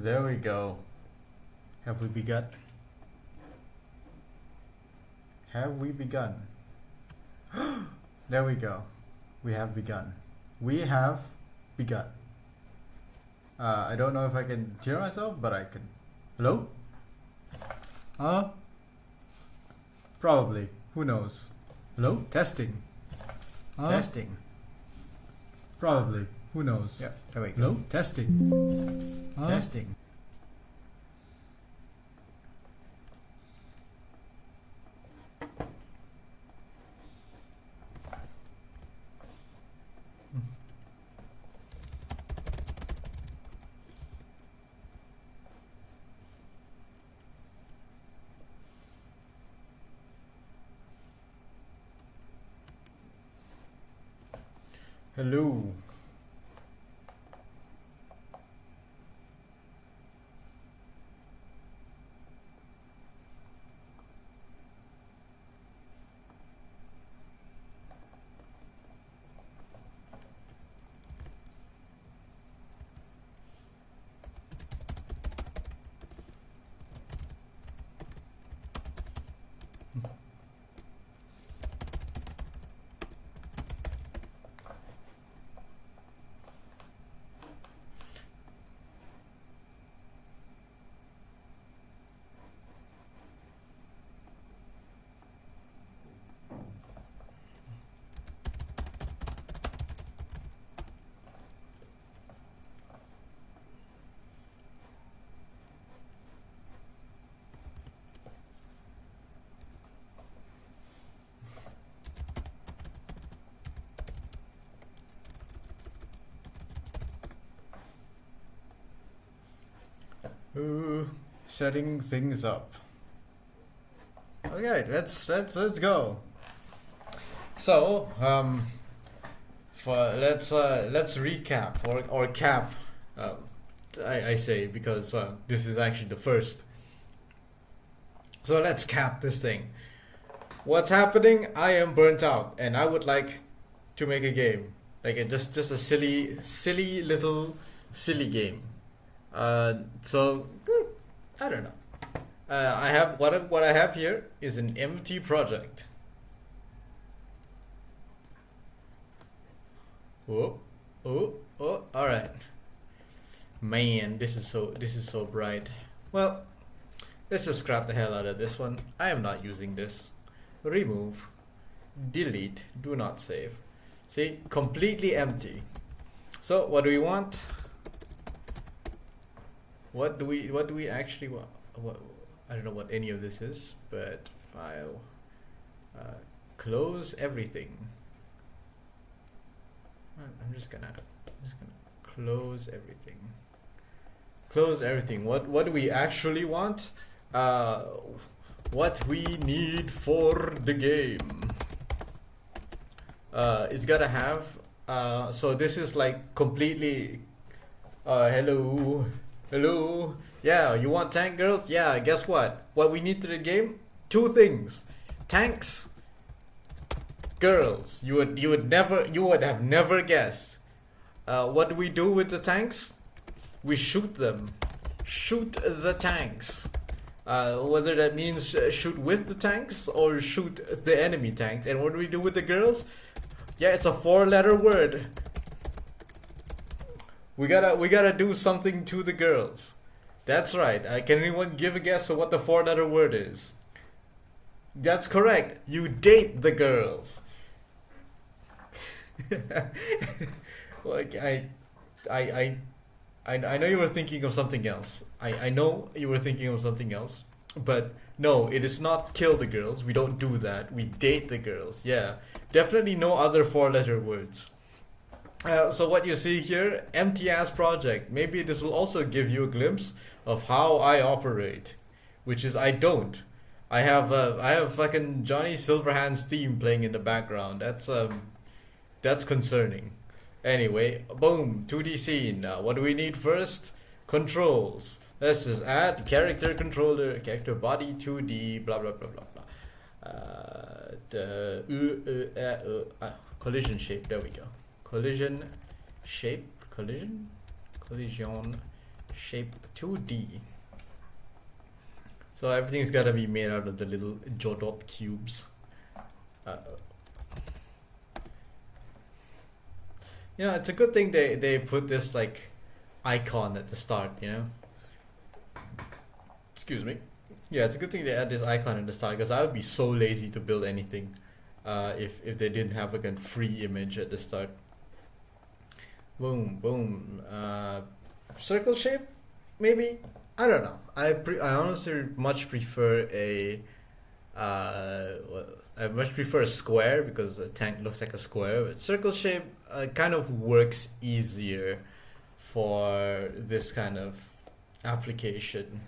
There we go. Have we begun? Have we begun? There we go. We have begun. We have begun. I don't know if I can hear myself, but I can. Hello? Probably. Who knows? Hello? Testing. Testing. Probably. Who knows? Yeah, there we go. Hello? Testing. Testing. Hello. Setting things up. Okay, let's go. So, let's recap or cap. I say because this is actually the first. So let's cap this thing. What's happening? I am burnt out, and I would like to make a game, like just a silly little game. So I don't know. I have what I have here is an empty project. Oh, all right. Man, this is so bright. Well, let's just scrap the hell out of this one. I am not using this. Remove, delete, do not save. See, completely empty. So what do we want? What do we actually want? I don't know what any of this is, but file, close everything. I'm just gonna close everything. Close everything. What do we actually want? What we need for the game. It's gotta have. So this is like completely. Hello. Yeah, you want tank girls? Yeah, guess what? What we need to the game? Two things: tanks, girls. You would have never guessed. What do we do with the tanks? We shoot them. Shoot the tanks. Whether that means shoot with the tanks or shoot the enemy tanks. And what do we do with the girls? Yeah, it's a 4-letter word. We gotta do something to the girls. That's right. Can anyone give a guess of what the 4-letter word is? That's correct. You date the girls. Like I know you were thinking of something else. I know you were thinking of something else. But no, it is not kill the girls. We don't do that. We date the girls. Yeah. Definitely no other 4-letter words. So what you see here, empty ass project. Maybe this will also give you a glimpse of how I operate, which is I don't. I have fucking Johnny Silverhand's theme playing in the background. That's concerning. Anyway, boom, 2D scene. What do we need first? Controls. Let's just add character controller, character body 2D, blah blah blah blah blah. Collision shape. There we go. Collision shape. Collision shape 2D. So everything's gotta be made out of the little Jodop cubes. Uh, it's a good thing they put this like icon at the start, Excuse me. Yeah, it's a good thing they add this icon at the start because I would be so lazy to build anything if they didn't have like a free image at the start. Boom, boom. Circle shape, maybe. I don't know. I honestly much prefer I much prefer a square because a tank looks like a square. But circle shape kind of works easier for this kind of application.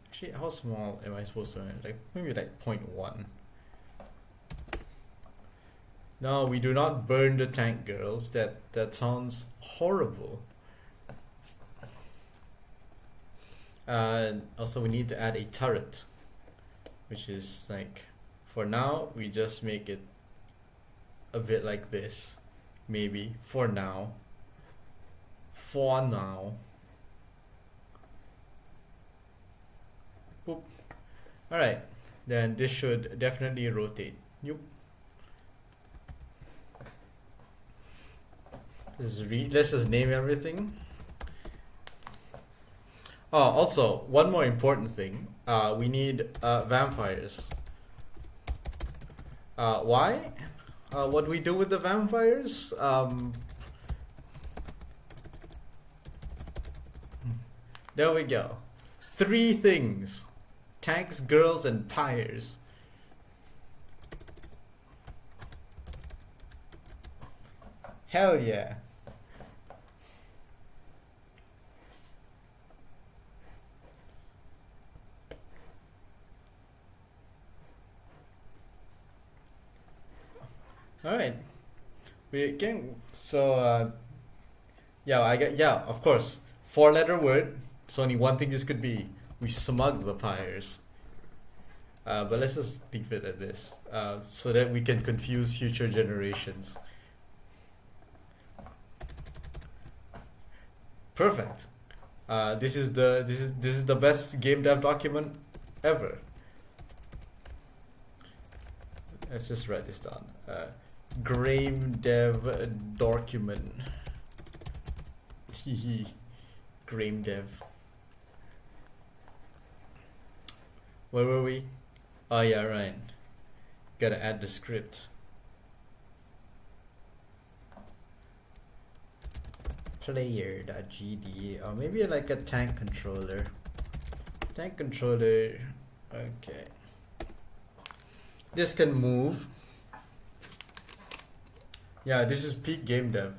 Actually, how small am I supposed to make? Like maybe like 0.1. No, we do not burn the tank, girls. That sounds horrible. And also we need to add a turret, which is like, for now we just make it a bit like this, maybe for now. For now. Boop. All right, then this should definitely rotate. Yup. Let's just name everything. Oh, also, one more important thing. We need vampires. Why? What do we do with the vampires? There we go. 3 things. Tanks, girls, and pyres. Hell yeah. All right, we can. So yeah, of course, 4-letter word. So only one thing this could be. We smug the pyres. But let's just leave it at this, so that we can confuse future generations. Perfect. This is the best game dev document ever. Let's just write this down. Game dev document. Game dev. Where were we? Oh yeah, right. Gotta add the script. Player.gd, or maybe like a tank controller. Tank controller. Okay. This can move. Yeah, this is peak game dev.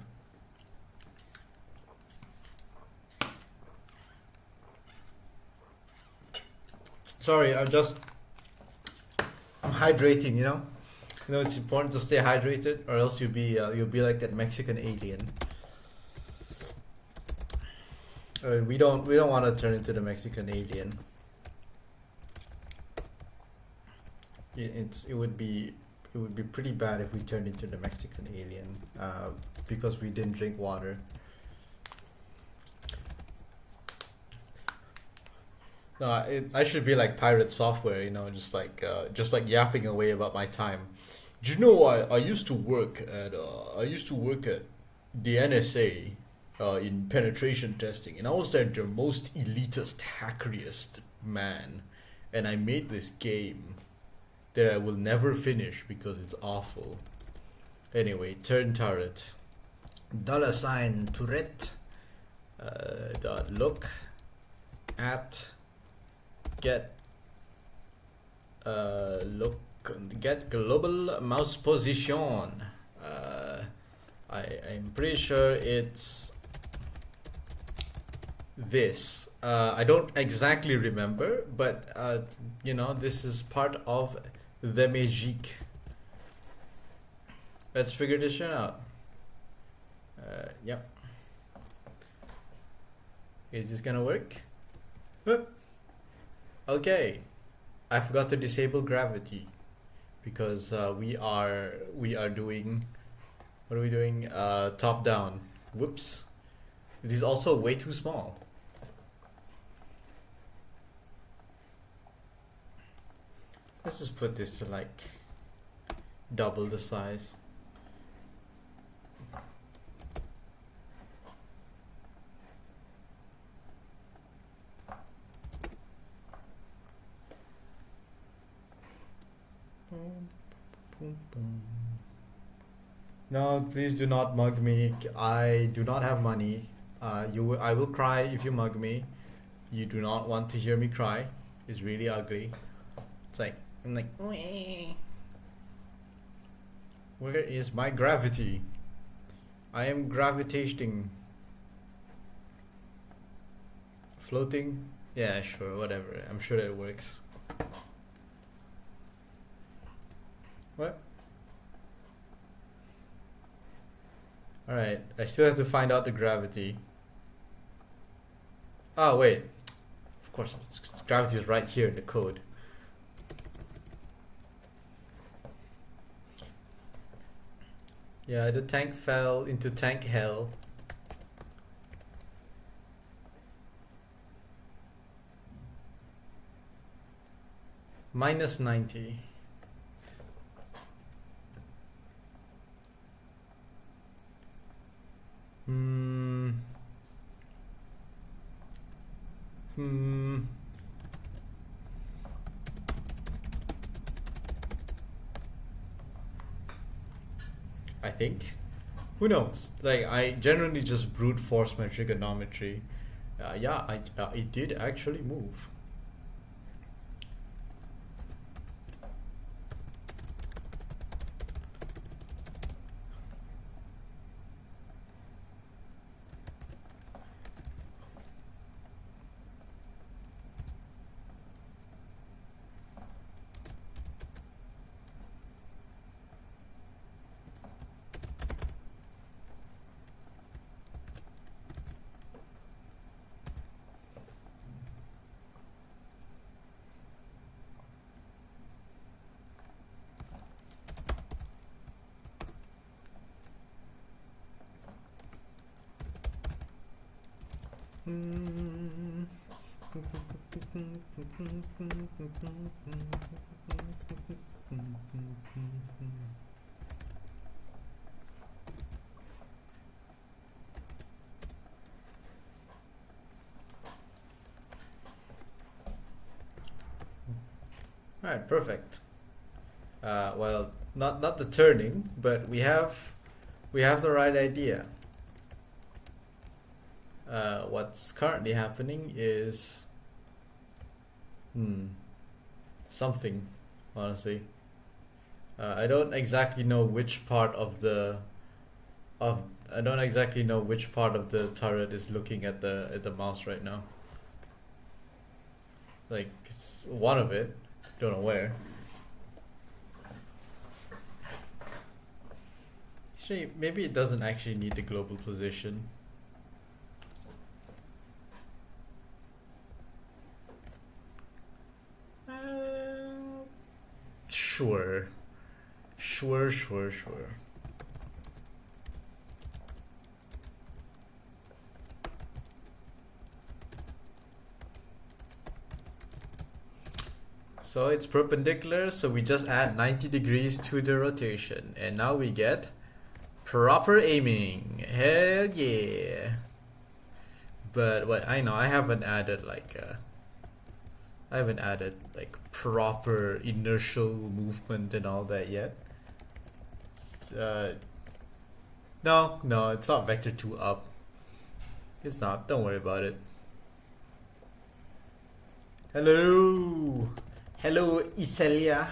Sorry, I'm hydrating, it's important to stay hydrated, or else you'll be like that Mexican alien. We don't want to turn into the Mexican alien. It would be pretty bad if we turned into the Mexican alien, because we didn't drink water. No, I should be like pirate software, just like yapping away about my time. Do you know I used to work at the NSA in penetration testing, and I was like their most elitist, hackeriest man, and I made this game that I will never finish because it's awful. Anyway, turn turret. $ turret. Dot look at get global mouse position. I'm pretty sure it's this. I don't exactly remember, but this is part of the magic. Let's figure this shit out. Yep. Is this gonna work? Okay, I forgot to disable gravity because we are doing What are we doing? Top down. Whoops. It is also way too small. Let's just put this to like double the size. No, please do not mug me. I do not have money. I will cry if you mug me. You do not want to hear me cry. It's really ugly. It's like I'm like, "Wee." Where is my gravity? I am gravitating. Floating? Yeah, sure, whatever. I'm sure that works. What? Alright, I still have to find out the gravity. Oh, wait. Of course, gravity is right here in the code. Yeah, the tank fell into tank hell. Minus 90. I think. Who knows? Like, I generally just brute force my trigonometry. Yeah, it did actually move. Alright, perfect. Well, not the turning, but we have the right idea. What's currently happening is something, honestly. I don't exactly know which part of the turret is looking at the mouse right now. Like, it's one of it. Don't know where. Actually, maybe it doesn't actually need the global position. Sure. So it's perpendicular, so we just add 90 degrees to the rotation, and now we get proper aiming. Hell yeah. But what I know, I haven't added like proper inertial movement and all that yet. No, it's not vector 2 up. It's not, don't worry about it. Hello, Ithelia.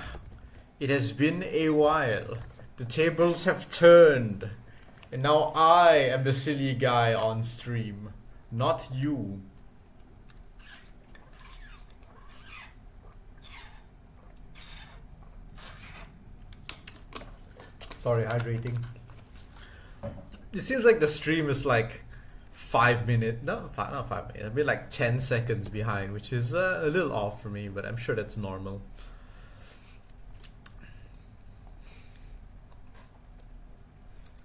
It has been a while. The tables have turned, and now I am the silly guy on stream, not you. Sorry, hydrating. It seems like the stream is like 5 minutes, not 5 minutes, I'd be like 10 seconds behind, which is a little off for me, but I'm sure that's normal.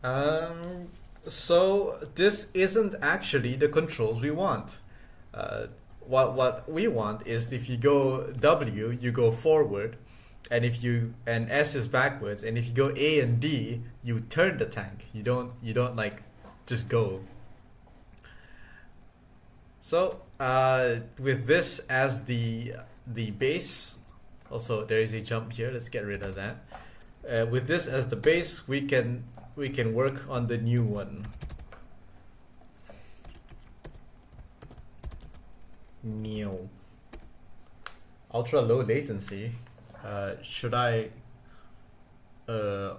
Um, so this isn't actually the controls we want. Uh, what we want is if you go W, you go forward, and if you and S is backwards, and if you go A and D, you turn the tank. You don't like just go. So with this as the base, also there is a jump here. Let's get rid of that. With this as the base, we can work on the new one. Neo. Ultra low latency. Should I? Uh,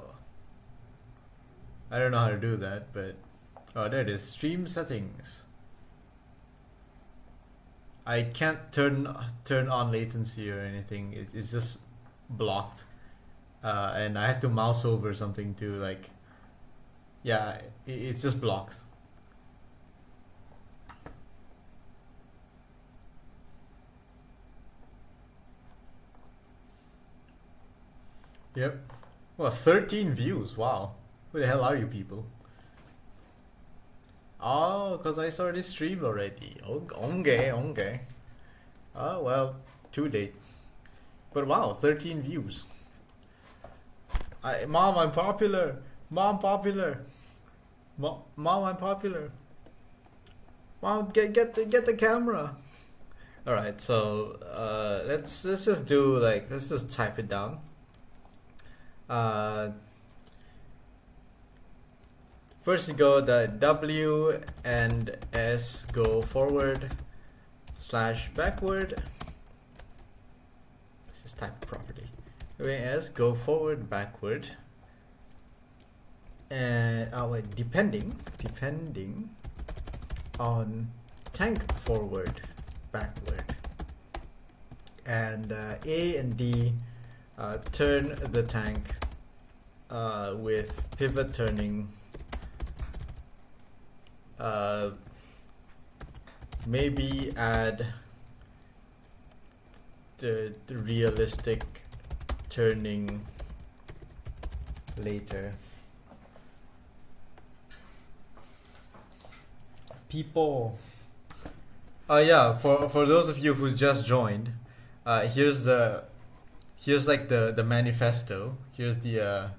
I don't know how to do that, but oh, there it is. Stream settings. I can't turn on latency or anything. It's just blocked, and I have to mouse over something to like. Yeah, it's just blocked. Yep. Well, 13 views. Wow. Who the hell are you people? Oh, because I saw this stream already. Okay, okay. Oh, well, too late. But wow, 13 views. Mom, I'm popular. Mom, popular. Mom, I'm popular. Mom, get the camera. All right, so let's just do like let's just type it down. Uh, First you go the W and S go forward slash backward. Let's just type it properly. W and S go forward backward. And oh wait, depending on tank forward backward. And A and D turn the tank with pivot turning. Maybe add the realistic turning later. People. Yeah, for those of you who just joined, here's like the manifesto. Here's the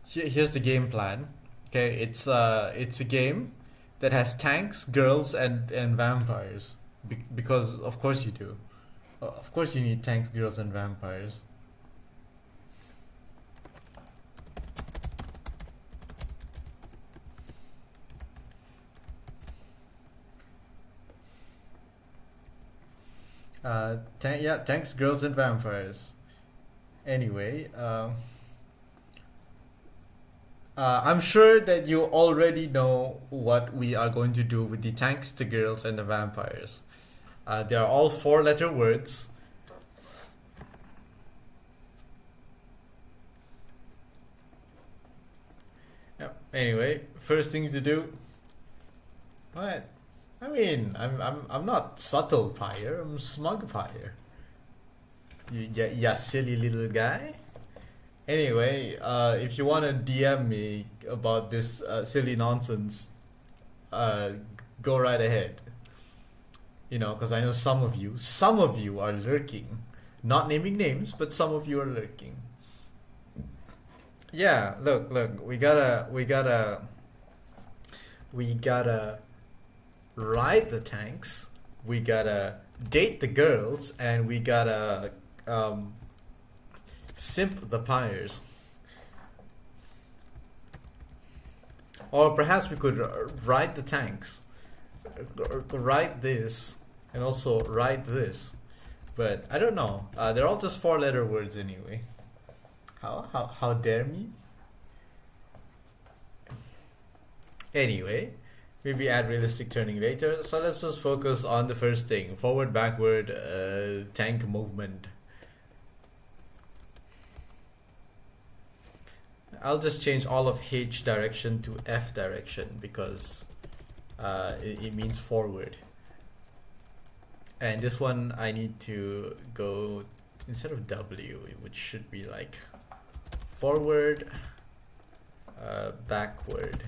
here's the game plan. Okay, it's a game that has tanks, girls, and vampires. Because of course you do. Of course you need tanks, girls, and vampires. Yeah, tanks, girls, and vampires. Anyway, I'm sure that you already know what we are going to do with the tanks, the girls, and the vampires. They are all four-letter words. Yep. Anyway, first thing to do. What? I mean, I'm not subtle pyre. I'm smug pyre. Yeah, silly little guy. Anyway, if you want to DM me about this silly nonsense, uh, go right ahead. You know, because I know some of you are lurking. Not naming names, but some of you are lurking. Yeah, look, we gotta ride the tanks. We gotta date the girls, and we gotta simp the pyres. Or perhaps we could ride the tanks, ride this, and also ride this. But I don't know. They're all just four-letter words anyway. How dare me? Anyway, maybe add realistic turning later. So let's just focus on the first thing: forward, backward, tank movement. I'll just change all of H direction to F direction because it means forward. And this one I need to go instead of W, which should be like forward backward,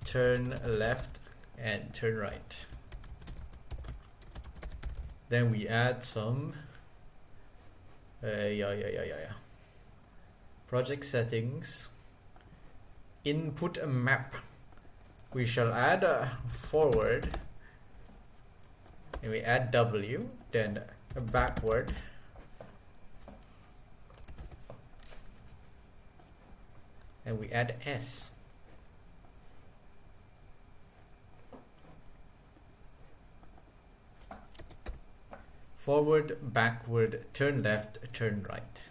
turn left, and turn right. Then we add some project settings, input a map. We shall add a forward, and we add W, then a backward, and we add S. Forward, backward, turn left, turn right.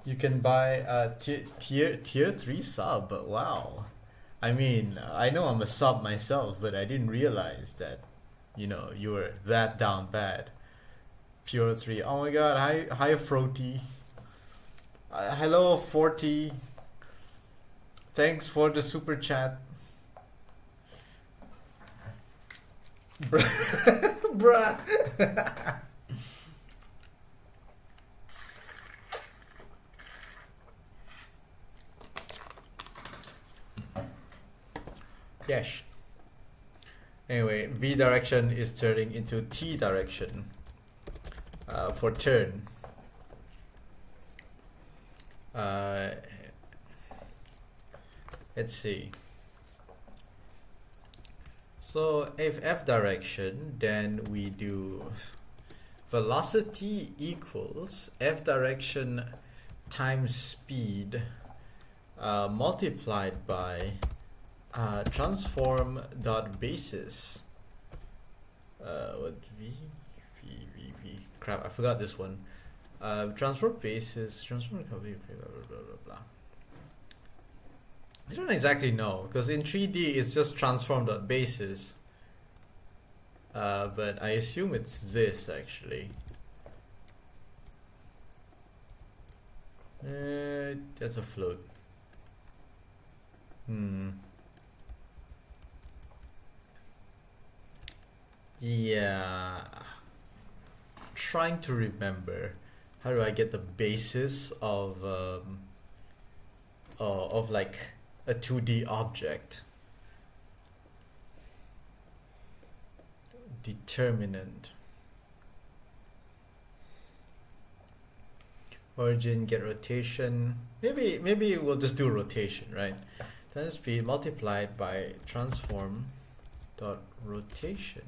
You can buy a tier 3 sub. Wow. I mean, I know I'm a sub myself, but I didn't realize that, you know, you were that down bad. Pure 3. Oh my god, hi Froti. Hello 40. Thanks for the super chat. Bruh. Yes. Anyway, V direction is turning into T direction for turn. Let's see. So if F direction, then we do velocity equals F direction times speed multiplied by transform dot basis. What v crap, I forgot this one. Transform basis, transform copy, blah blah blah blah blah. I don't exactly know, because in 3D it's just transform dot basis. But I assume it's this actually. That's a float. Yeah, I'm trying to remember how do I get the basis of like a 2D object. Determinant. Origin, get rotation. Maybe we'll just do rotation, right? Times speed multiplied by transform dot rotation.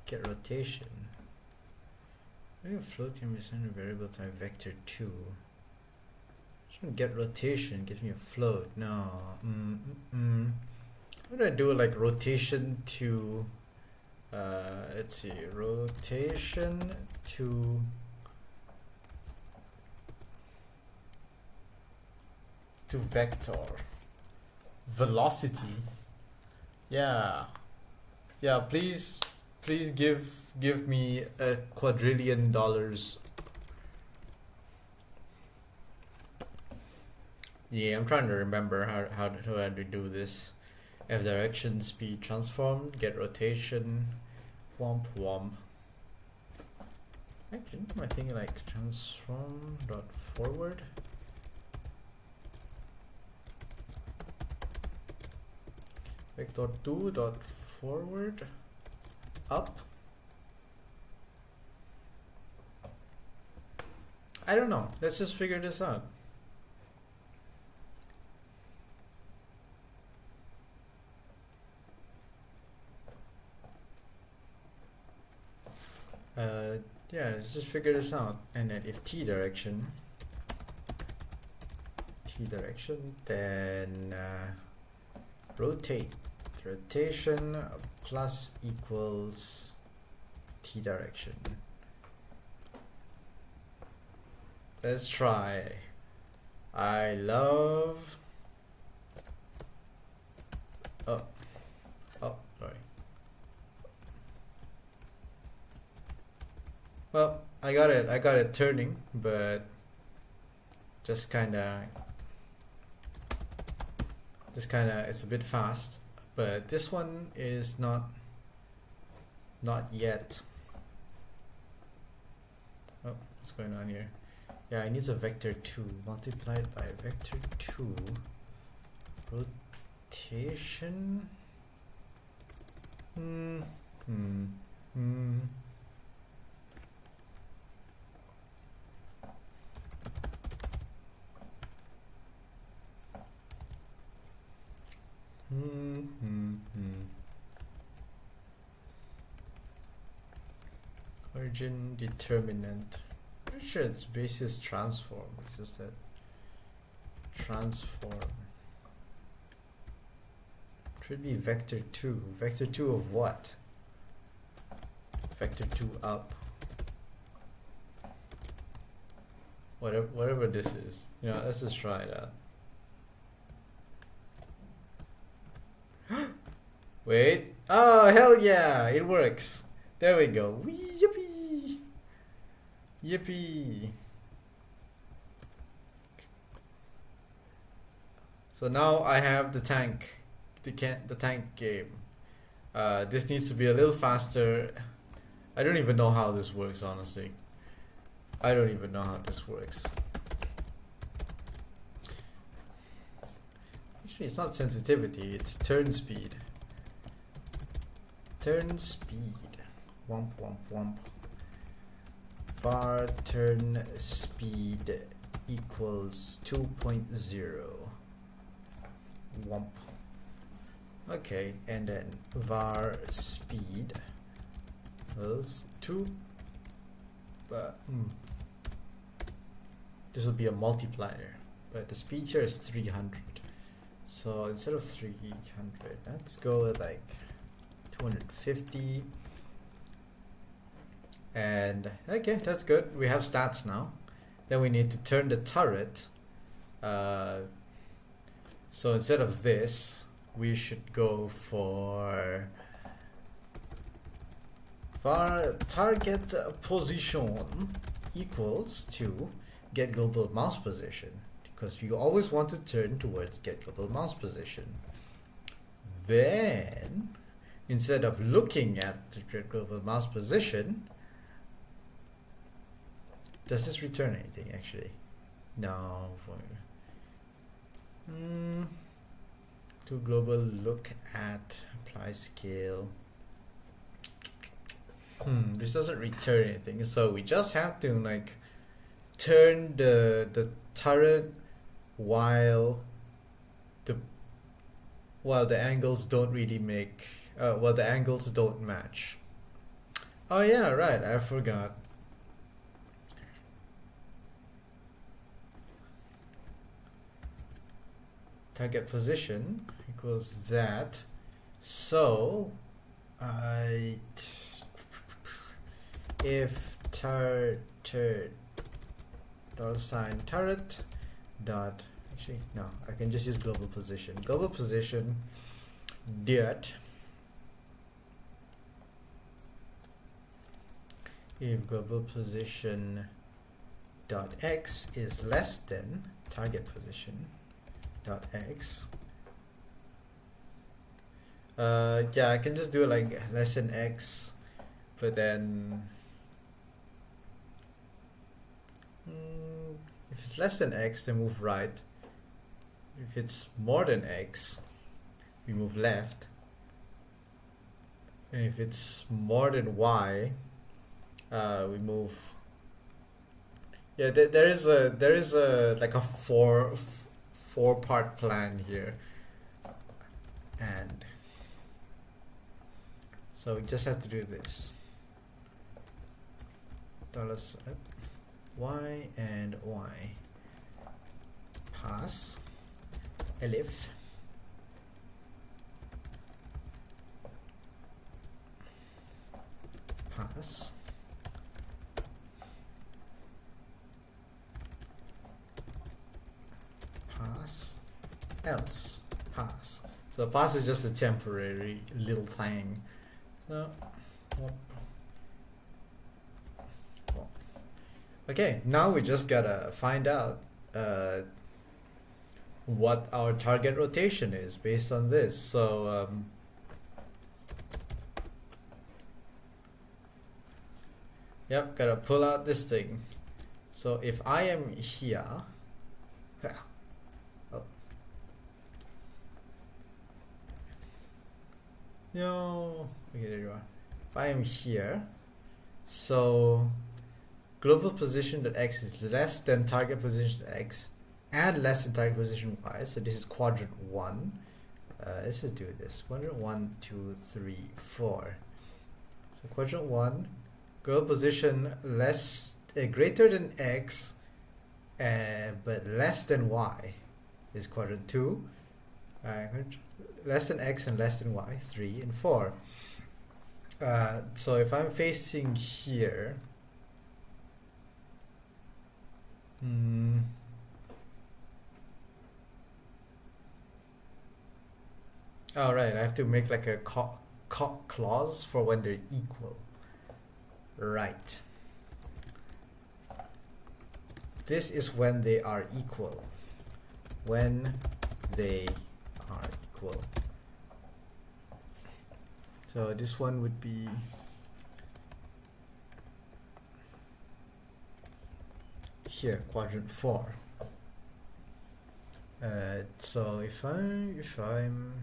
Get rotation. Maybe a floating representative variable type vector 2. Get rotation gives me a float. No. How do I do like rotation to let's see, rotation to vector velocity. Yeah, please give me $1 quadrillion. Yeah, I'm trying to remember how to do this. F direction, speed transform, get rotation, womp womp. Actually, am I thinking like transform dot forward? Vector 2 dot forward up. I don't know. Let's just figure this out. Yeah, let's just figure this out. And then if T direction, then rotate. Rotation plus equals T direction. Let's try. I love. Oh, sorry. Well, I got it turning, but just kind of it's a bit fast, but this one is not yet. Oh, what's going on here? Yeah, it needs a vector 2 multiplied by vector 2 rotation. Origin determinant. Pretty sure it's basis transform. It's just that transform. Should be vector 2. Vector 2 of what? Vector 2 up. Whatever this is. You know, let's just try it out. Wait. Oh, hell yeah! It works. There we go. Whee, yippee! Yippee! So now I have the tank. The tank game. This needs to be a little faster. I don't even know how this works, honestly. I don't even know how this works. Actually, it's not sensitivity, it's turn speed. Turn speed. Womp womp womp. Var turn speed equals 2.0. Womp. Okay, and then var speed equals 2. This will be a multiplier, but the speed here is 300. So instead of 300, let's go with like 250. And okay, that's good. We have stats now. Then we need to turn the turret. So instead of this, we should go for var target position equals to get global mouse position, because you always want to turn towards get global mouse position. Then instead of looking at the get global mouse position, does this return anything actually? No. To global look at apply scale. This doesn't return anything, so we just have to like turn the turret while the angles don't really make the angles don't match. Oh yeah, right, I forgot. Target position equals that. So if $sign turret dot, actually no, I can just use global position. Global position dot, if global position dot x is less than target position dot x, yeah, I can just do it like less than x, but then if it's less than x, then move right. If it's more than x, we move left. And if it's more than y, we move. Yeah, there is a like a four-part plan here, and so we just have to do this. Y and y. Pass elif pass pass else pass. So pass is just a temporary little thing. So okay, now we just gotta find out what our target rotation is based on this. So yep, gotta pull out this thing. So if I am here, oh. No, okay, there you are. If I am here, so global position at x is less than target position at x and less than target position y. So this is quadrant 1. Let's just do this. Quadrant 1, 2, 3, 4. So quadrant 1, global position greater than x but less than y is quadrant 2. Less than x and less than y, 3 and 4. So if I'm facing here, all right, I have to make like a clause for when they're equal. Right. This is when they are equal. When they are equal. So this one would be here, quadrant 4. So if I'm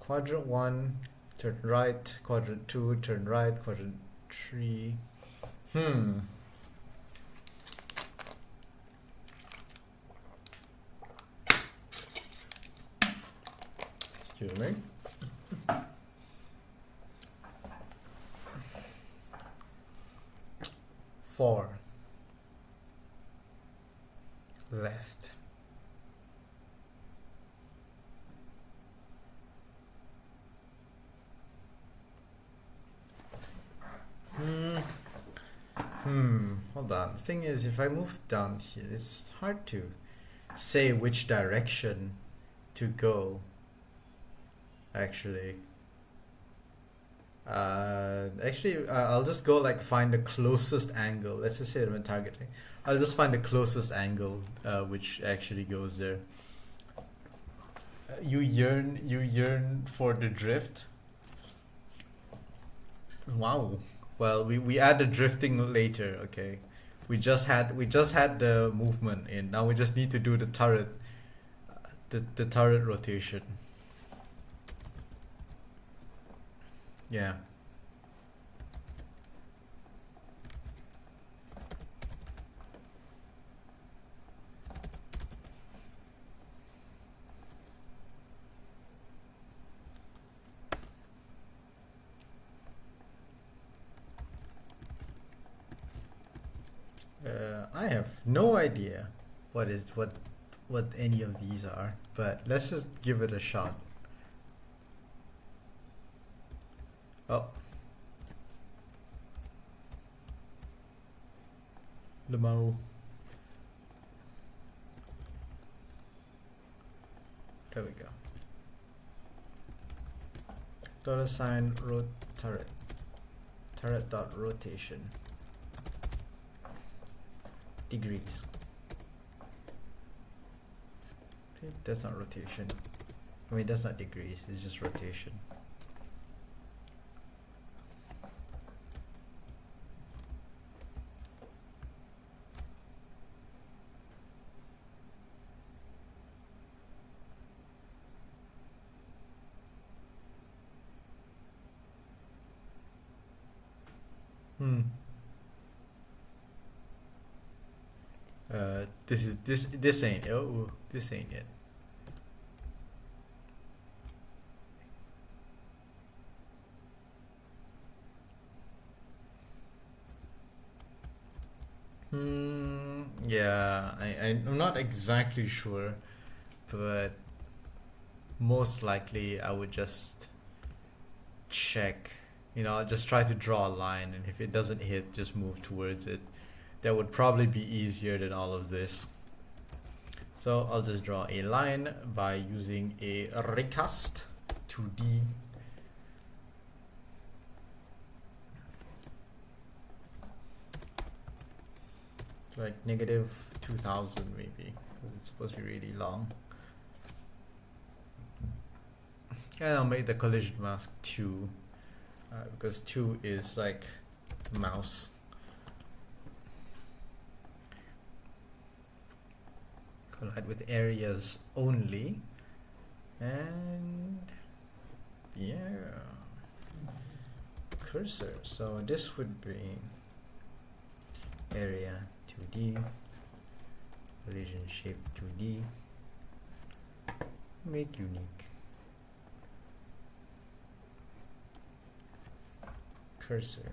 quadrant 1, turn right, quadrant 2, turn right, quadrant 3. Excuse me. Four left. Hold on. The thing is, if I move down here, it's hard to say which direction to go. Actually, I'll just go like find the closest angle. Let's just say I'm targeting. I'll just find the closest angle which actually goes there. You yearn for the drift. Wow. Well, we add the drifting later. Okay, we just had the movement in. Now we just need to do the turret, the turret rotation. Yeah. I have no idea what any of these are, but let's just give it a shot. Oh. Lemo. There we go. $sign turret. Turret dot rotation. Degrees. Okay, that's not rotation. I mean, that's not degrees, it's just rotation. This ain't this ain't it. Yeah, I'm not exactly sure, but most likely I would just check, just try to draw a line, and if it doesn't hit, just move towards it. That would probably be easier than all of this. So I'll just draw a line by using a recast 2D. like negative 2000 maybe, because it's supposed to be really long. And I'll make the collision mask 2, because 2 is like mouse. Collide with areas only, and yeah, cursor. So this would be area 2D, collision shape 2D, make unique, cursor.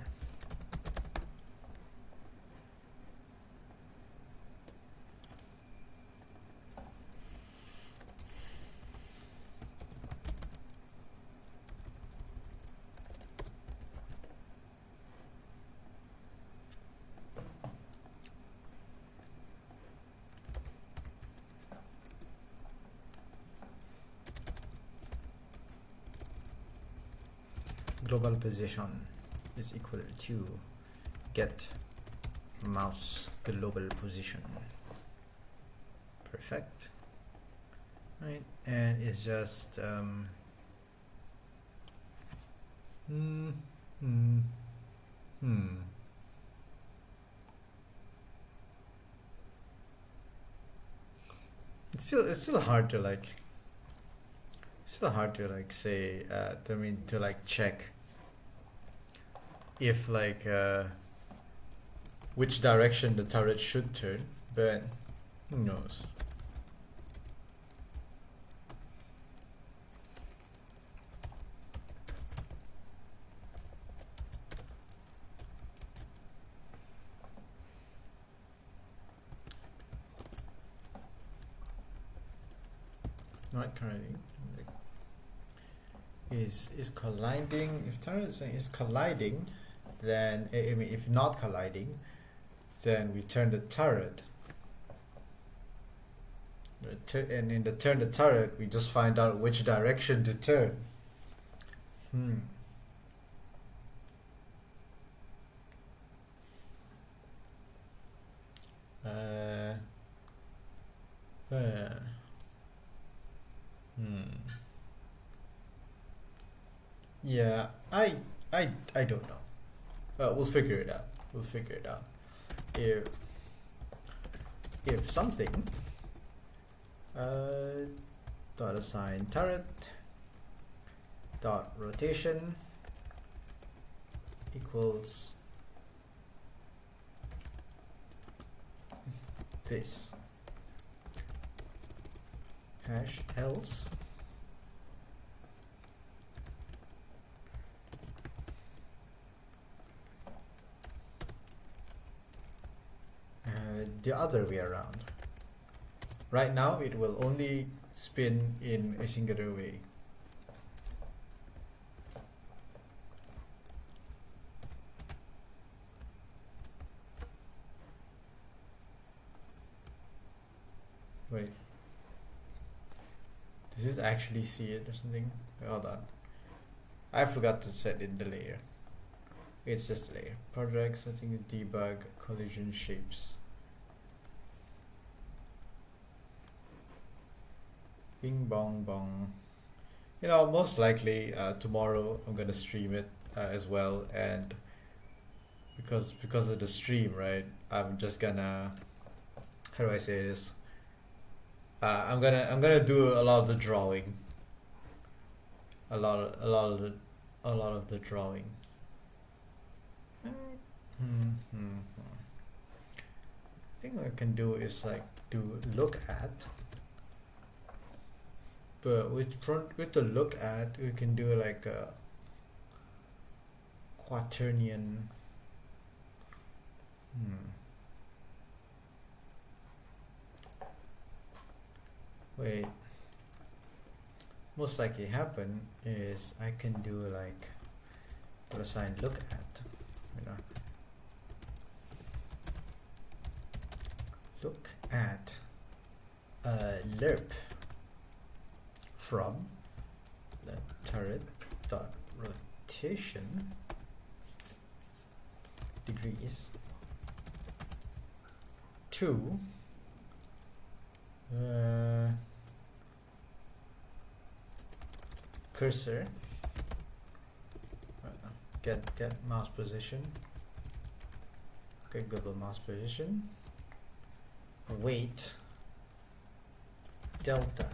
Global position is equal to get mouse global position. Perfect. Right, and it's just it's still hard to like say to like check if like which direction the turret should turn, but who knows. Not colliding. Is colliding. If turret is colliding, then I mean if not colliding, then we turn the turret. And in the turn the turret, we just find out which direction to turn. Yeah, I don't know. We'll figure it out. We'll figure it out. If something dot assign turret dot rotation equals this hash else the other way around. Right now it will only spin in a singular way. Wait, does this actually see it or something? Hold on, I forgot to set in the layer. It's just a layer. Projects, I think it's debug collision shapes. Bing bong bong. You know, most likely tomorrow I'm gonna stream it as well, and because of the stream, right? I'm just gonna, how do I say this? I'm gonna do a lot of the drawing. A lot of the drawing. I think what I can do is like do look at. But with the look at, we can do like a quaternion. Wait. Most likely happen is I can do like assign look at, you know. Look at lerp from the turret dot rotation degrees to cursor, get mouse position, get global mouse position, weight delta.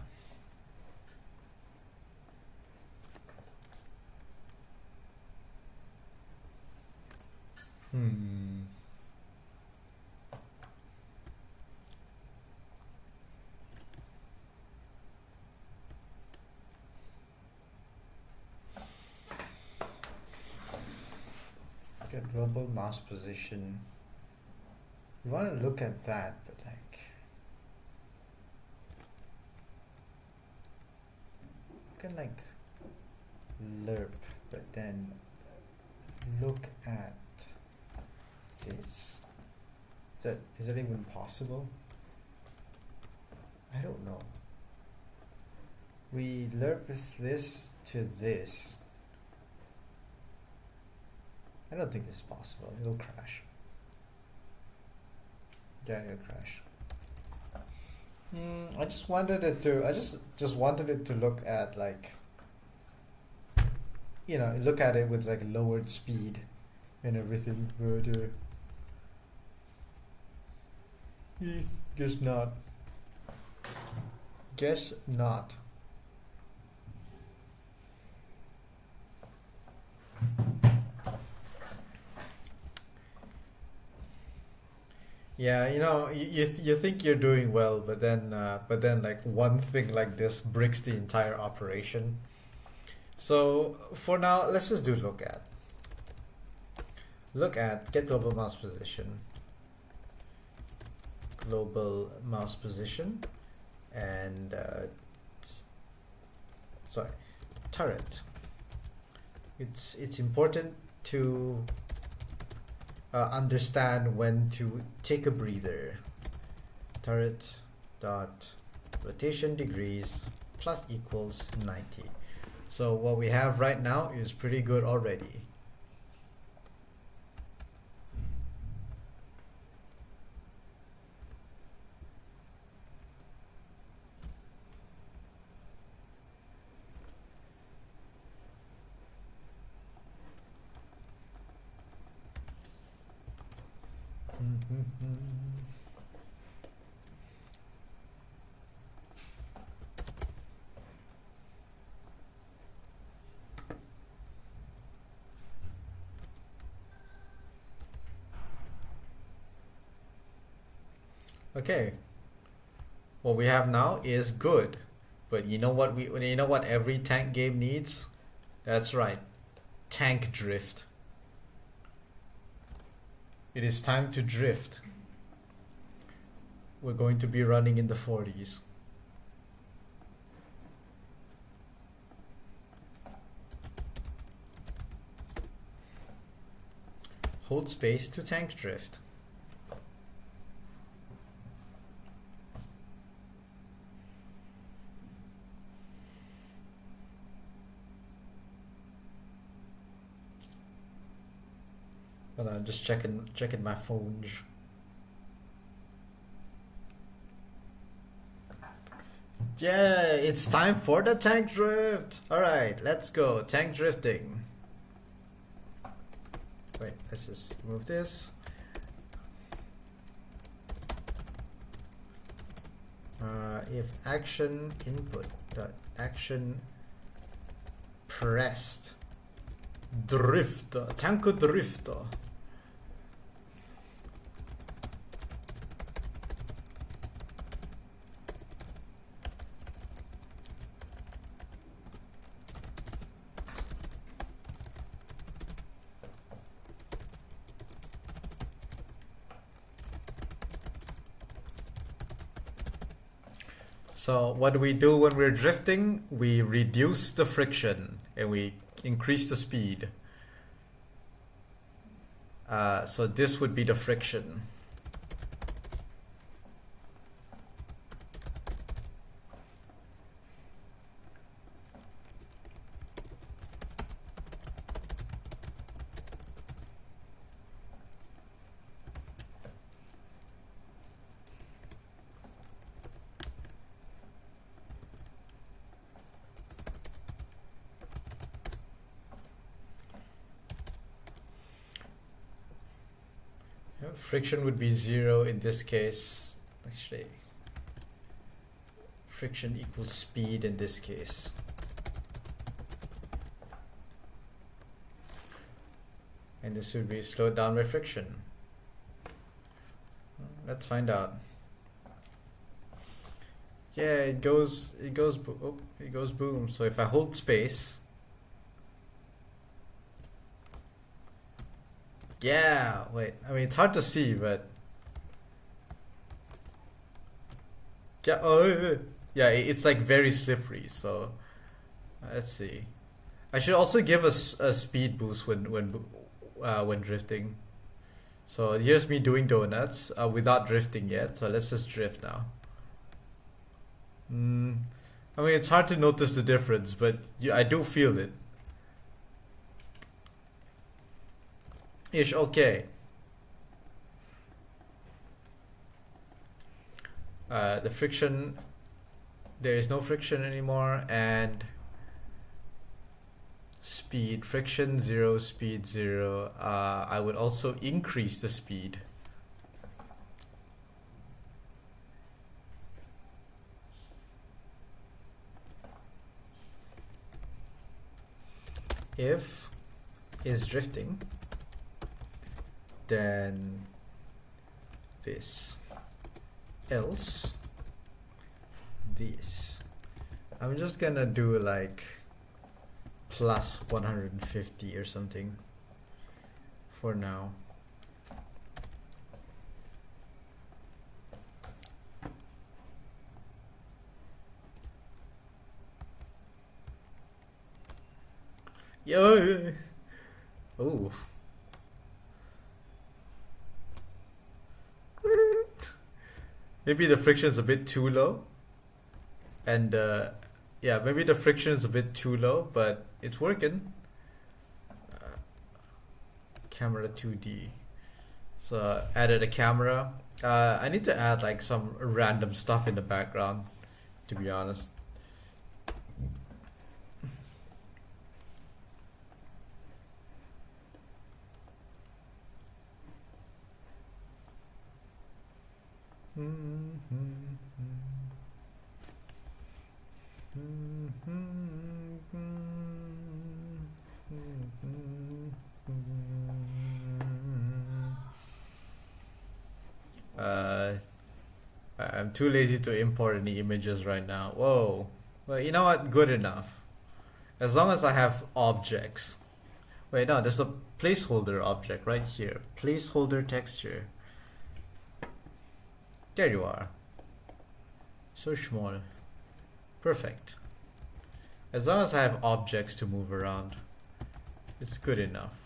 Get global mouse position. You want to look at that, but like, you can like lerp, but then look at this. Is that even possible? I don't know. We lerp this to this. I don't think it's possible. It'll crash. Yeah, it'll crash. I just wanted it to. I just wanted it to look at like, you know, look at it with like lowered speed and everything, but guess not. Guess not. Yeah, you know, you think you're doing well, but then like one thing like this breaks the entire operation. So for now, let's just do look at. Look at get global mouse position. Global mouse position, and sorry, turret. It's important to understand when to take a breather. Turret dot rotation degrees plus equals 90. So what we have right now is pretty good already. Okay, what we have now is good, but you know what every tank game needs? That's right, tank drift. It is time to drift. We're going to be running in the 40s. Hold space to tank drift. Hold on, just checking my phone. Yeah, it's time for the tank drift. All right, let's go tank drifting. Wait, let's just move this. If action input dot action pressed drift tank drift. So what do we do when we're drifting? We reduce the friction and we increase the speed. So this would be the friction. Friction would be 0 in this case. Actually, friction equals speed in this case. And this would be slowed down by friction. Let's find out. Yeah, it goes boom. So if I hold space, yeah, wait, I mean, it's hard to see, but yeah, oh, yeah, it's like very slippery. So let's see. I should also give us a speed boost when drifting. So here's me doing donuts without drifting yet. So let's just drift now. I mean, it's hard to notice the difference, but I do feel it. Ish, okay. The friction, there is no friction anymore, and speed, friction 0, speed 0. I would also increase the speed. If is drifting, then this, else this. I'm just gonna do like plus 150 or something for now. Yo. Oh. Maybe the friction is a bit too low. And yeah, maybe the friction is a bit too low, but it's working. Camera 2D. So added a camera. I need to add like some random stuff in the background, to be honest. I'm too lazy to import any images right now. Whoa. Well, you know what? Good enough. As long as I have objects. Wait, no, there's a placeholder object right here. Placeholder texture. There you are. So small. Perfect. As long as I have objects to move around, it's good enough.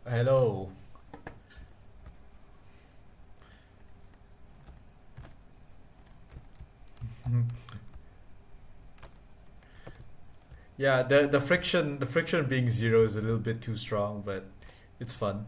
Hello. Yeah, the friction being 0 is a little bit too strong, but it's fun.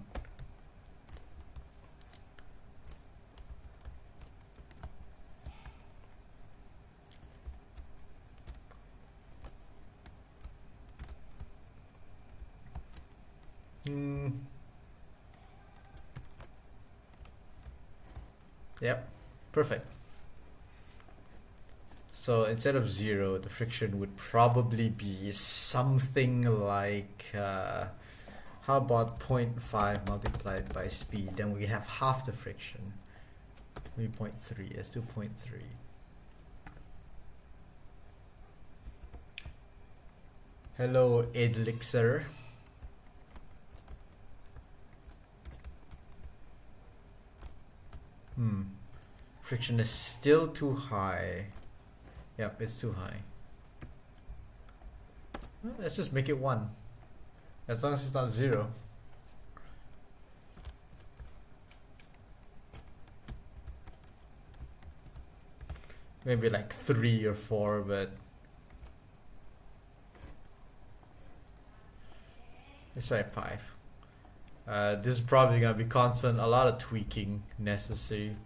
Yep, perfect. So instead of 0, the friction would probably be something like, how about 0.5 multiplied by speed? Then we have half the friction. Maybe 0.3, let's do 0.3. Hello, Edlixer. Friction is still too high. Yep, it's too high. Well, let's just make it 1. As long as it's not 0. Maybe like 3 or 4, but let's try 5. This is probably gonna be constant. A lot of tweaking necessary.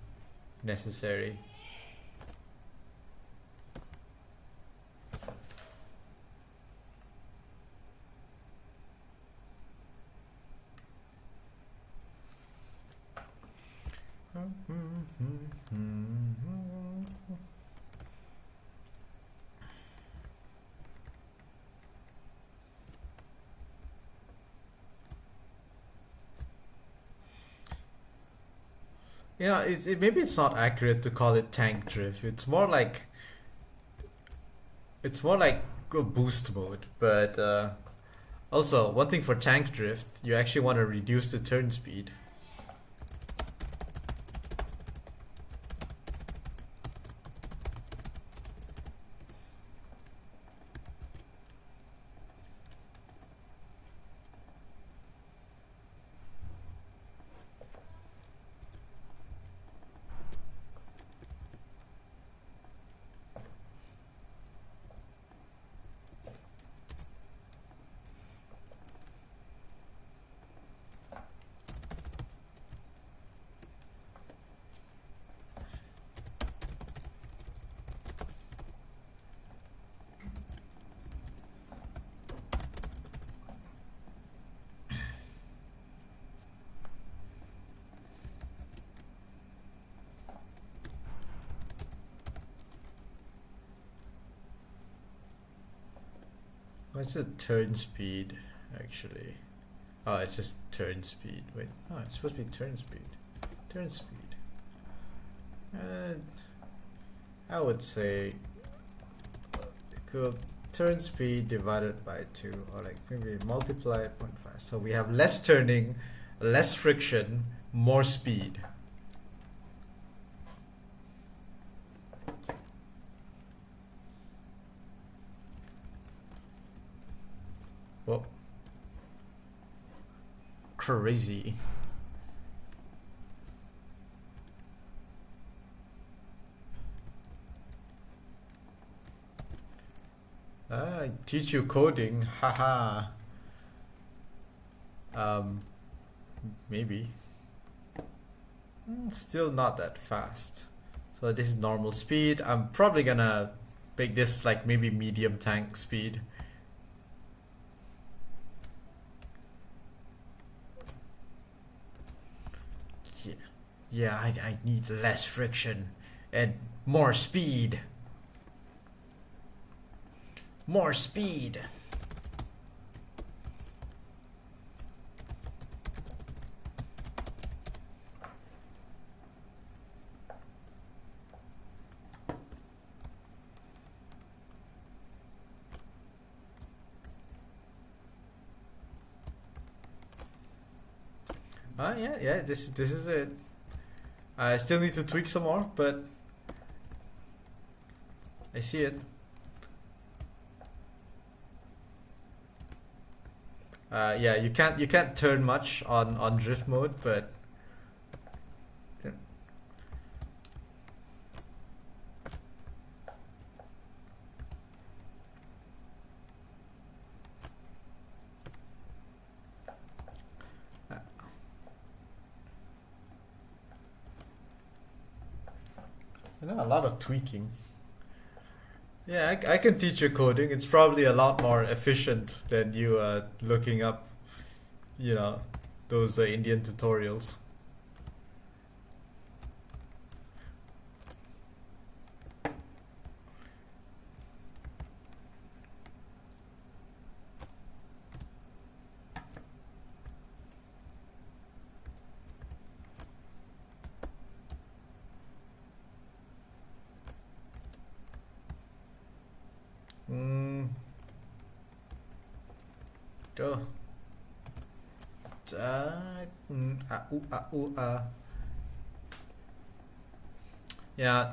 Yeah, maybe it's not accurate to call it tank drift. It's more like a boost mode. But also, one thing for tank drift, you actually want to reduce the turn speed. What's the turn speed, actually? Oh, it's just turn speed. Wait, no, it's supposed to be turn speed. Turn speed. Uh, I would say equal turn speed divided by 2, or like maybe multiply 0.5. So we have less turning, less friction, more speed. Whoa. Crazy. I teach you coding, haha. Maybe. Still not that fast. So this is normal speed. I'm probably gonna make this like maybe medium tank speed. Yeah, yeah, I need less friction and more speed. More speed. Yeah, this is it. I still need to tweak some more, but I see it. Yeah, you can't turn much on drift mode, but uh, a lot of tweaking. Yeah, I can teach you coding. It's probably a lot more efficient than you looking up, you know, those Indian tutorials. Mm, go. Ooh, ooh, Yeah,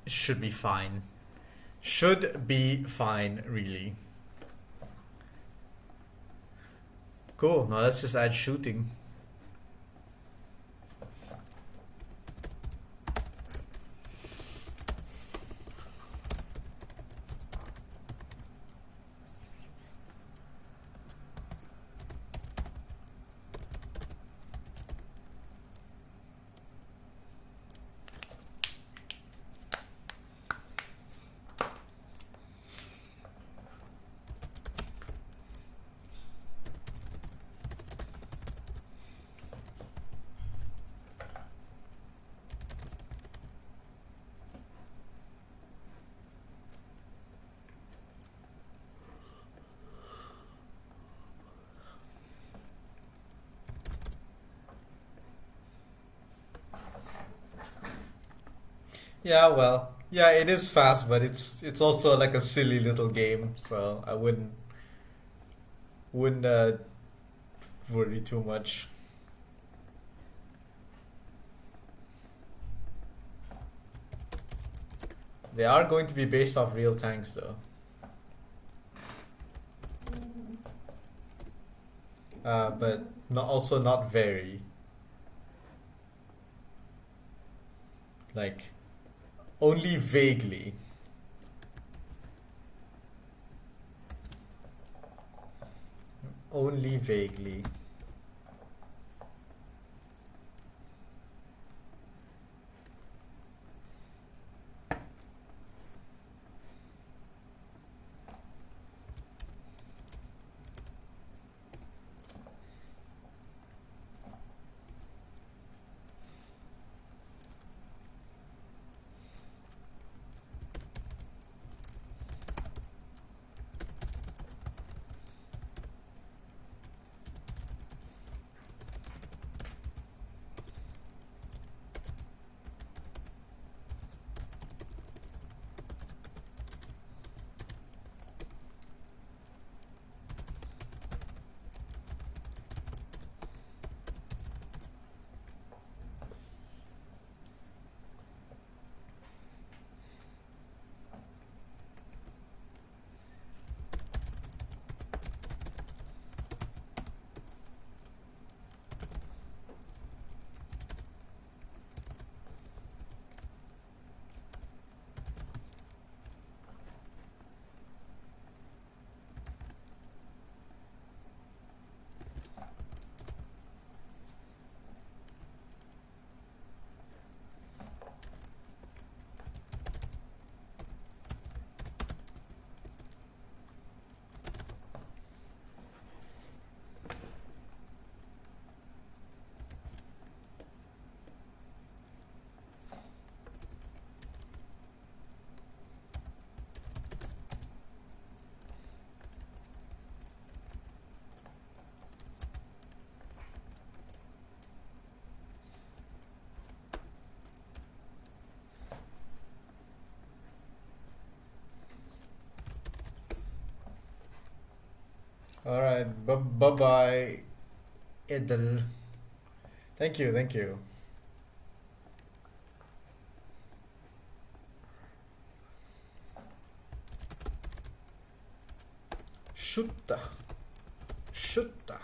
should be fine. Should be fine, really. Cool. Now let's just add shooting. Yeah, well, yeah, it is fast, but it's also like a silly little game, so I wouldn't worry too much. They are going to be based off real tanks, though, but not also not very like only vaguely. Only vaguely. All right, bye bye, Idil. Thank you, thank you. Shutta, shutta.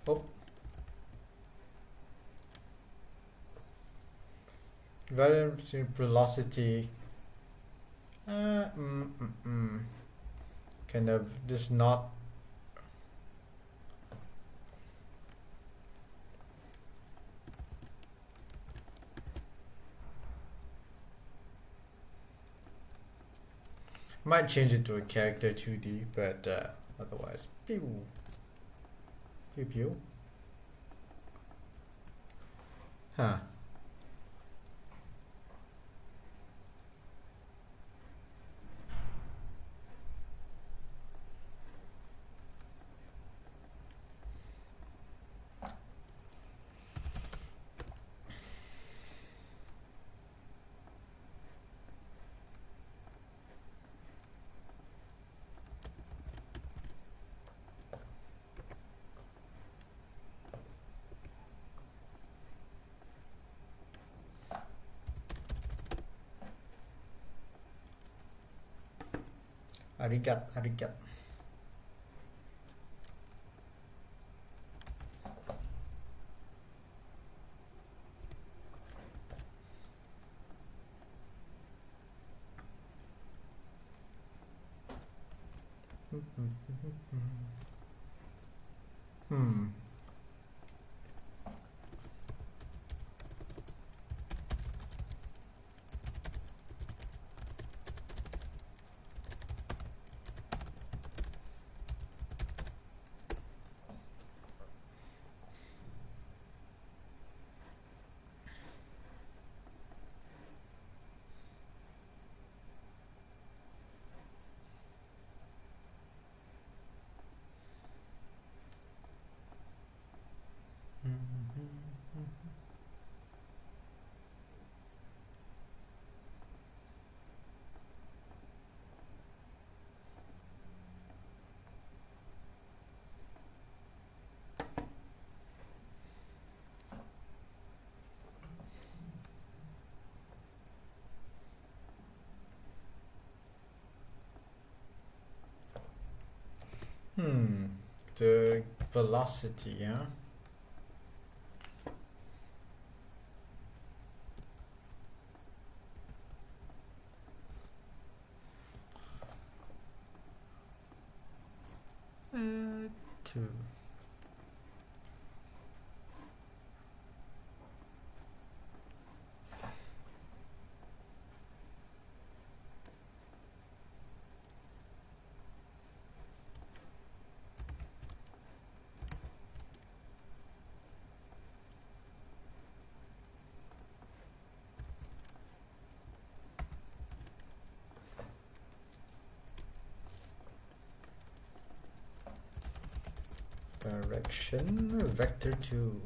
Oh, velocity. Uh, mm, mm, mm. Kind of just not. Might change it to a character 2D, but otherwise, pew pew pew. Huh. Arigat, arigat. Hmm. the velocity, huh? Two. Direction vector 2.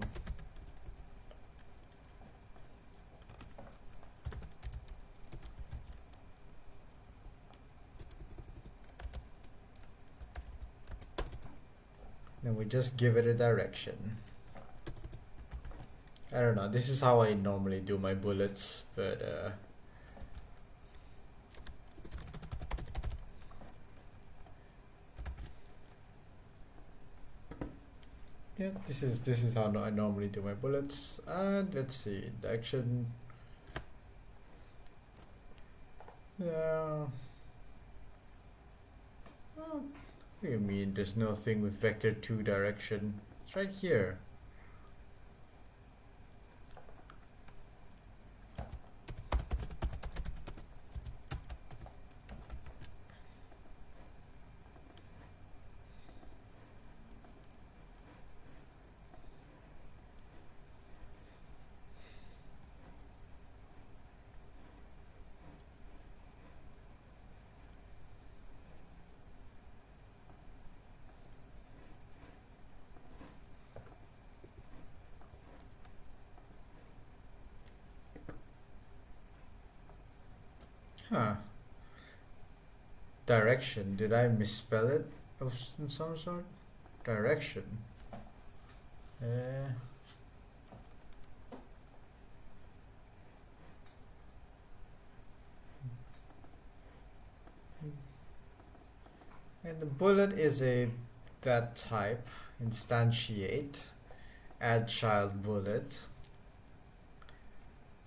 Then we just give it a direction. I don't know, this is how I normally do my bullets, but yeah, this is how I normally do my bullets. And let's see, direction. Yeah. What do you mean there's no thing with vector 2 direction? It's right here. Huh. Direction. Did I misspell it of in some sort? Direction. And the bullet is that type. Instantiate. Add child bullet.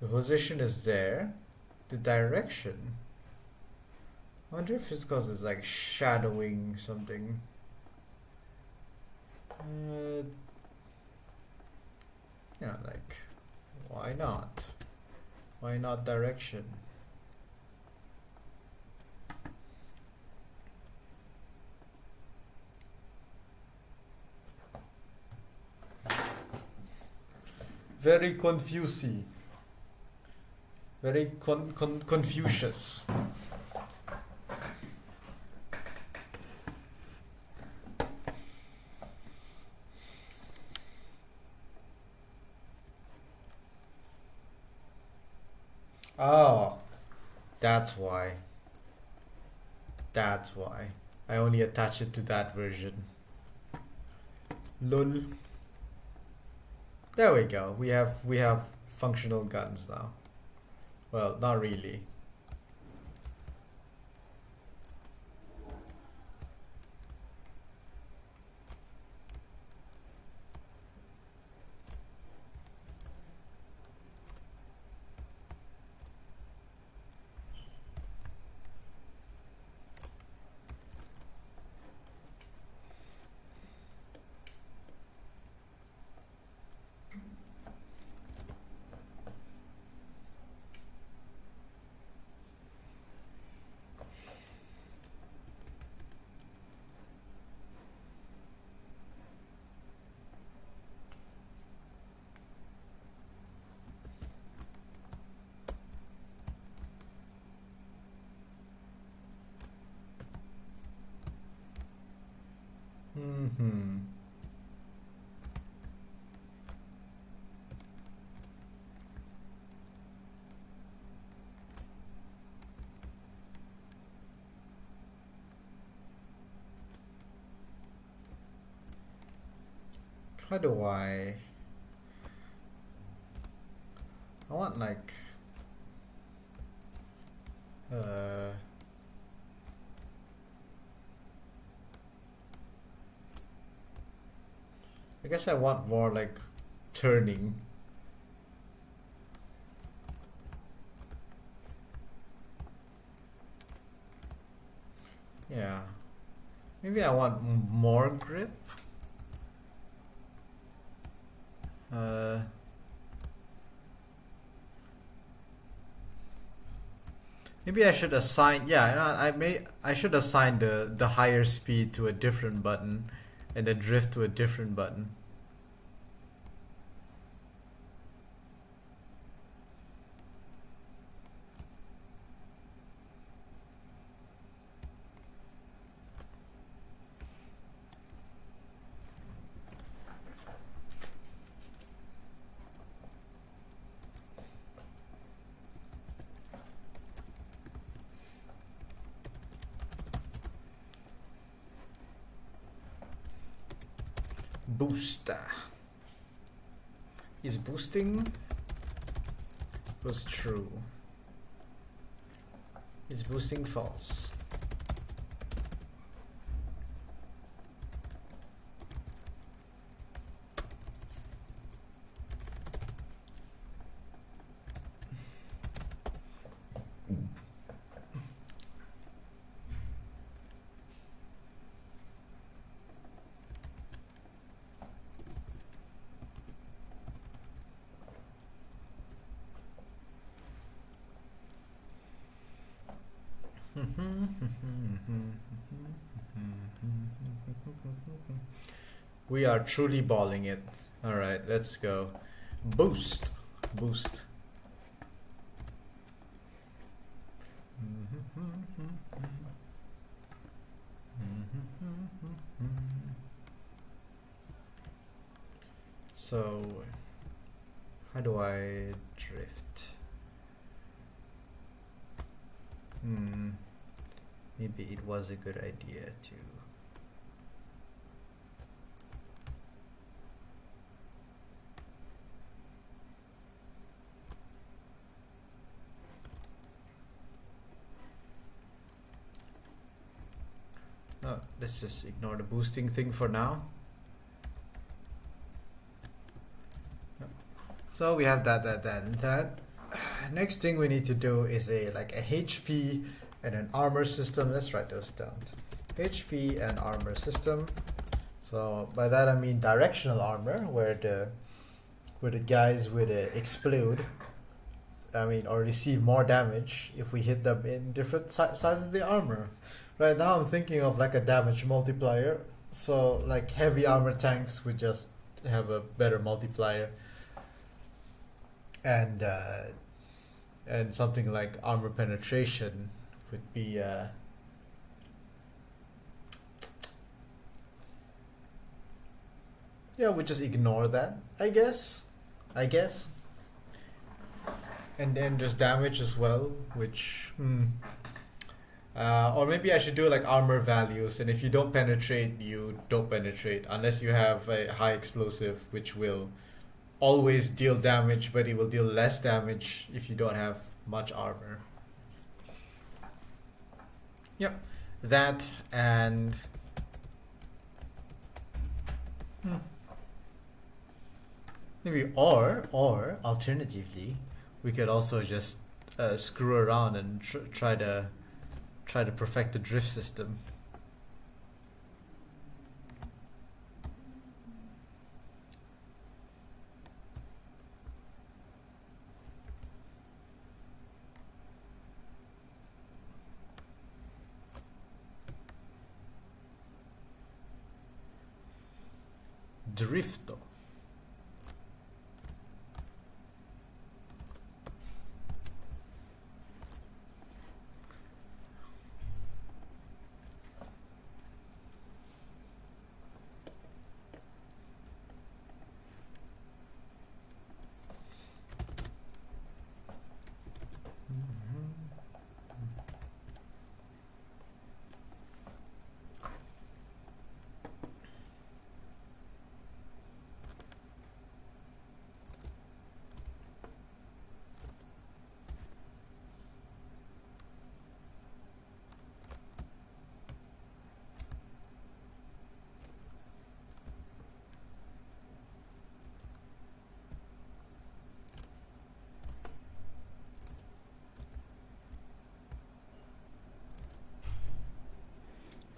The position is there. The direction. I wonder if it's because it's like shadowing something. Yeah, like, why not? Why not direction? Very confusing. Very Confucius. Oh, that's why. That's why. I only attach it to that version. Lol. There we go. We have functional guns now. Well, not really. Mm-hmm. How do I want like I guess I want more like turning. Yeah. Maybe I want more grip. Uh, Maybe I should assign. Yeah, you know, I should assign the higher speed to a different button, and the drift to a different button. Booster. Is boosting was true. Is boosting false? We are truly balling it. All right, let's go. Boost. Boost. So, how do I drift? Maybe it was a good idea to. No, let's just ignore the boosting thing for now. So we have that, and that. Next thing we need to do is a HP and an armor system. Let's write those down. HP and armor system. So by that I mean directional armor, where the guys would explode. I mean, or receive more damage if we hit them in different sides of the armor. Right now I'm thinking of like a damage multiplier. So like heavy armor tanks would just have a better multiplier. And something like armor penetration would be yeah, we just ignore that, I guess. And then just damage as well, which or maybe I should do like armor values, and if you don't penetrate, you don't penetrate unless you have a high explosive, which will always deal damage, but it will deal less damage if you don't have much armor. Yep, that and maybe or alternatively, we could also just screw around and try to perfect the drift system. Drifto.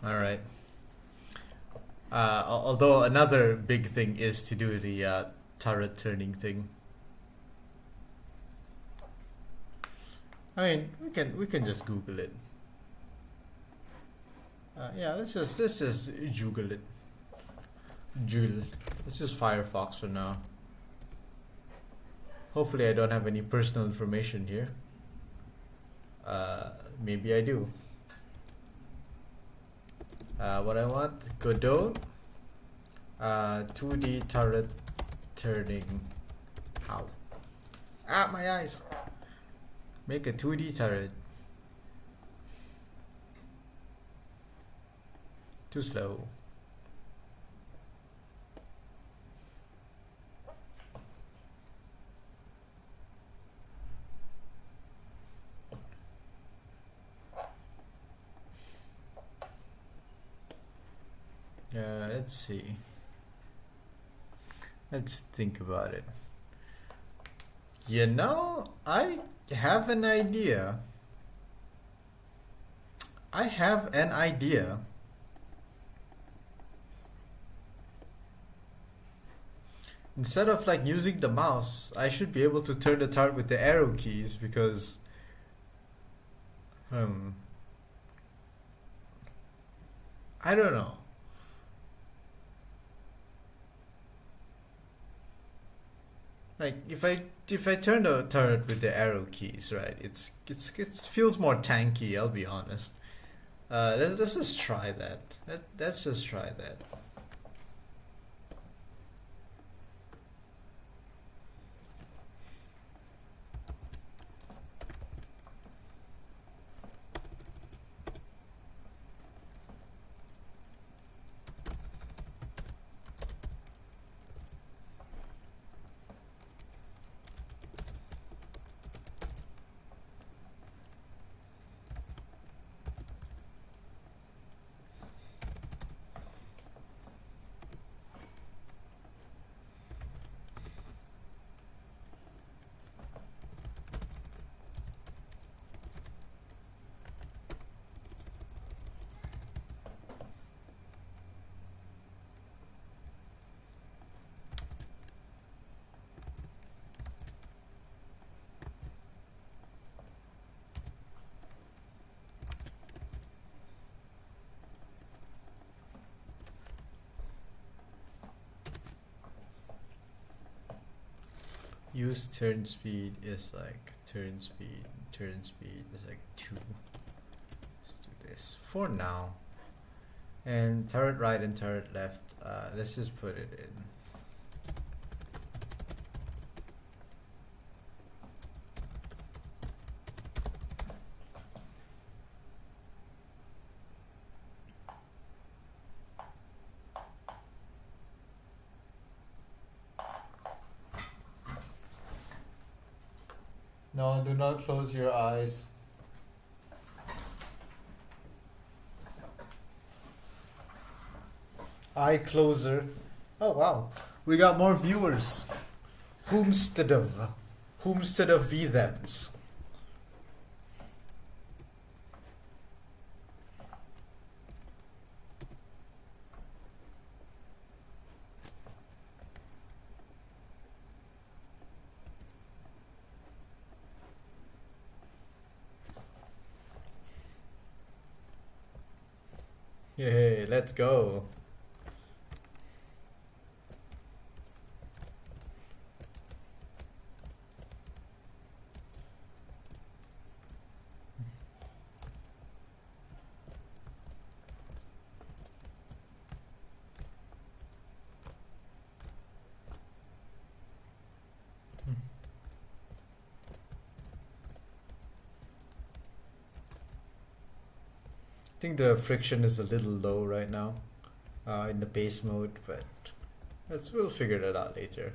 All right. Although another big thing is to do the turret turning thing. I mean, we can just Google it. Yeah, let's just Google it. Google. Let's just Firefox for now. Hopefully, I don't have any personal information here. Maybe I do. What I want, Godot, 2D turret turning. How? Ah, my eyes. Make a 2D turret. Too slow. Let's see. Let's think about it. You know, I have an idea. I have an idea. Instead of like using the mouse, I should be able to turn the turret with the arrow keys because um I don't know. Like if I turn the turret with the arrow keys, right? It feels more tanky. I'll be honest. Let's just try that. Let's just try that. Use turn speed is like turn speed is like 2. Let's do this for now. And turret right and turret left, let's just put it in. No, do not close your eyes. Eye closer. Oh wow, we got more viewers. Whomstead of be thems. Yay, let's go. I think the friction is a little low right now in the base mode, but we'll figure that out later.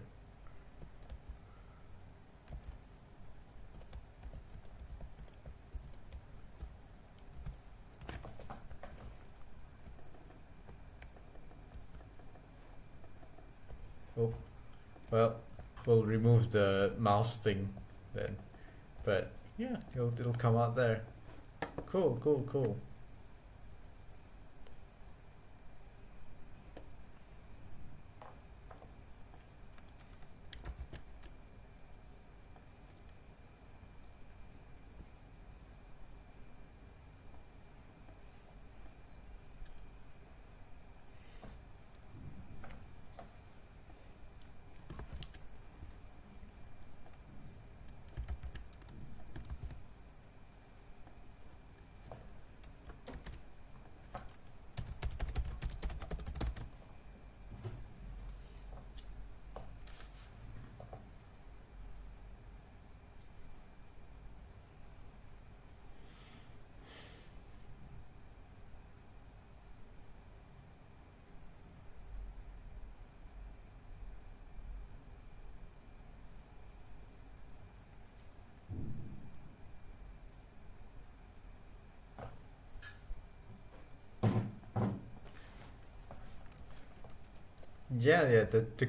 Oh, well, we'll remove the mouse thing then, but yeah, it'll come out there. Cool. Yeah. The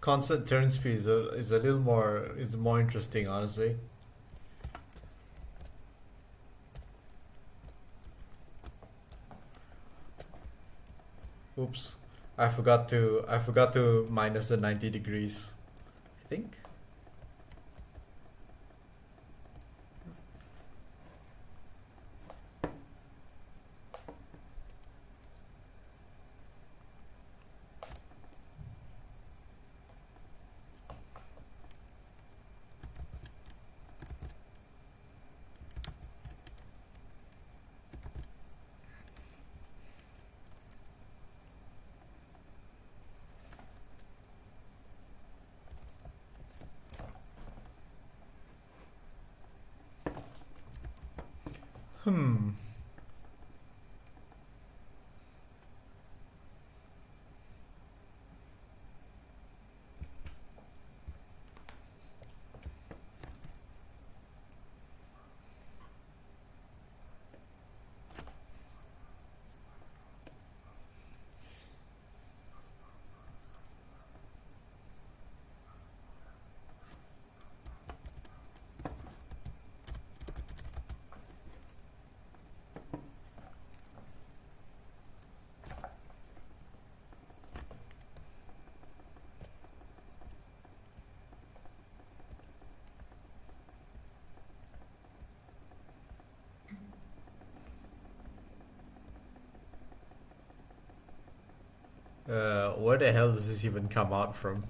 constant turn speed is a little more is more interesting, honestly. Oops, I forgot to minus the 90 degrees. I think. Hmm. Where the hell does this even come out from?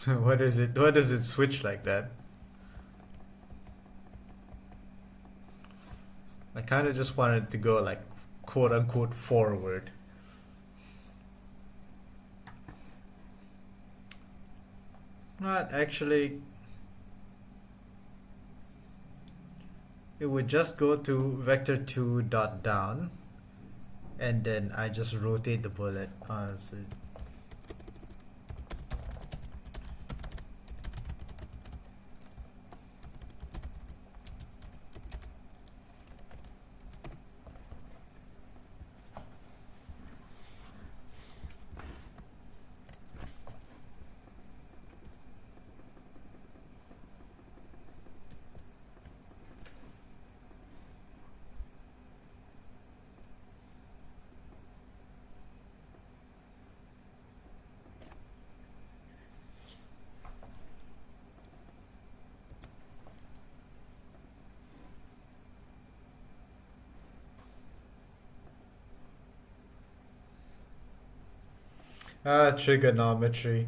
What is it? Why does it switch like that? I kind of just wanted to go like quote unquote forward. Not actually. It would just go to vector 2 dot down, and then I just rotate the bullet. Honestly, trigonometry.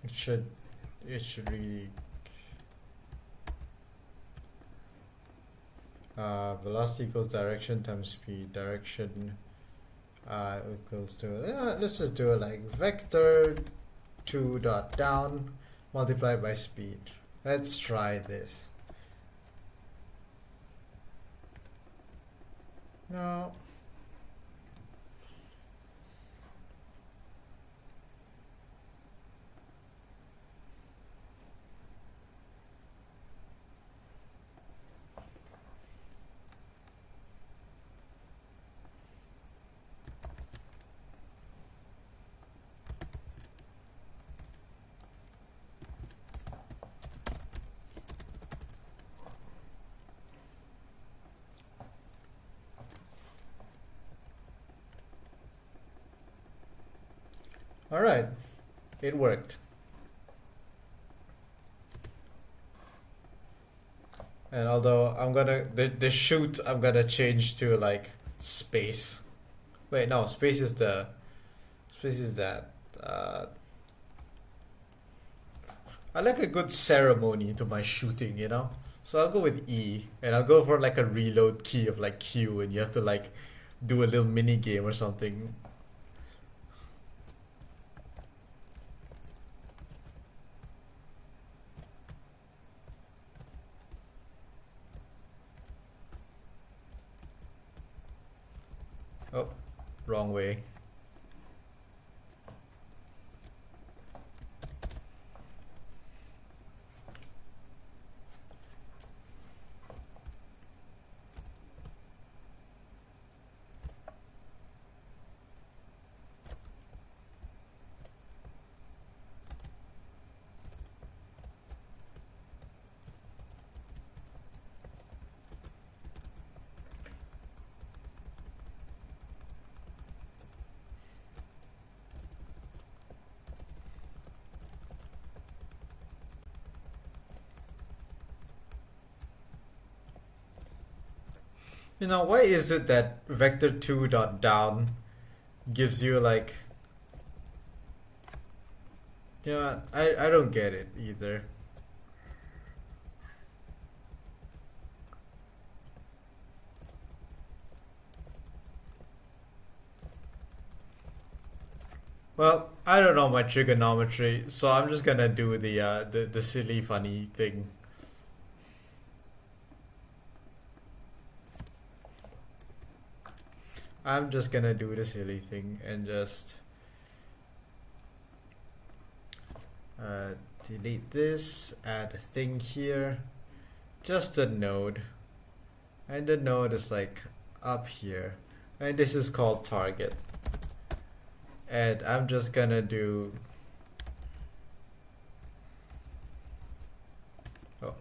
It should, it should really. Velocity equals direction times speed. Direction equals to. Let's just do it like vector 2 dot down multiplied by speed. Let's try this. No. All right, it worked. And although I'm gonna the shoot I'm gonna change to like space. Wait, no, space is that. I like a good ceremony to my shooting, you know. So I'll go with E, and I'll go for like a reload key of like Q, and you have to like do a little mini game or something. Oh, wrong way. You know, why is it that vector 2 dot down gives you like, yeah, I don't get it either. Well, I don't know my trigonometry, so I'm just gonna do the silly funny thing. I'm just gonna do the silly thing and just uh, delete this, add a thing here, just a node, and the node is like up here, and this is called target. And I'm just gonna do, oh,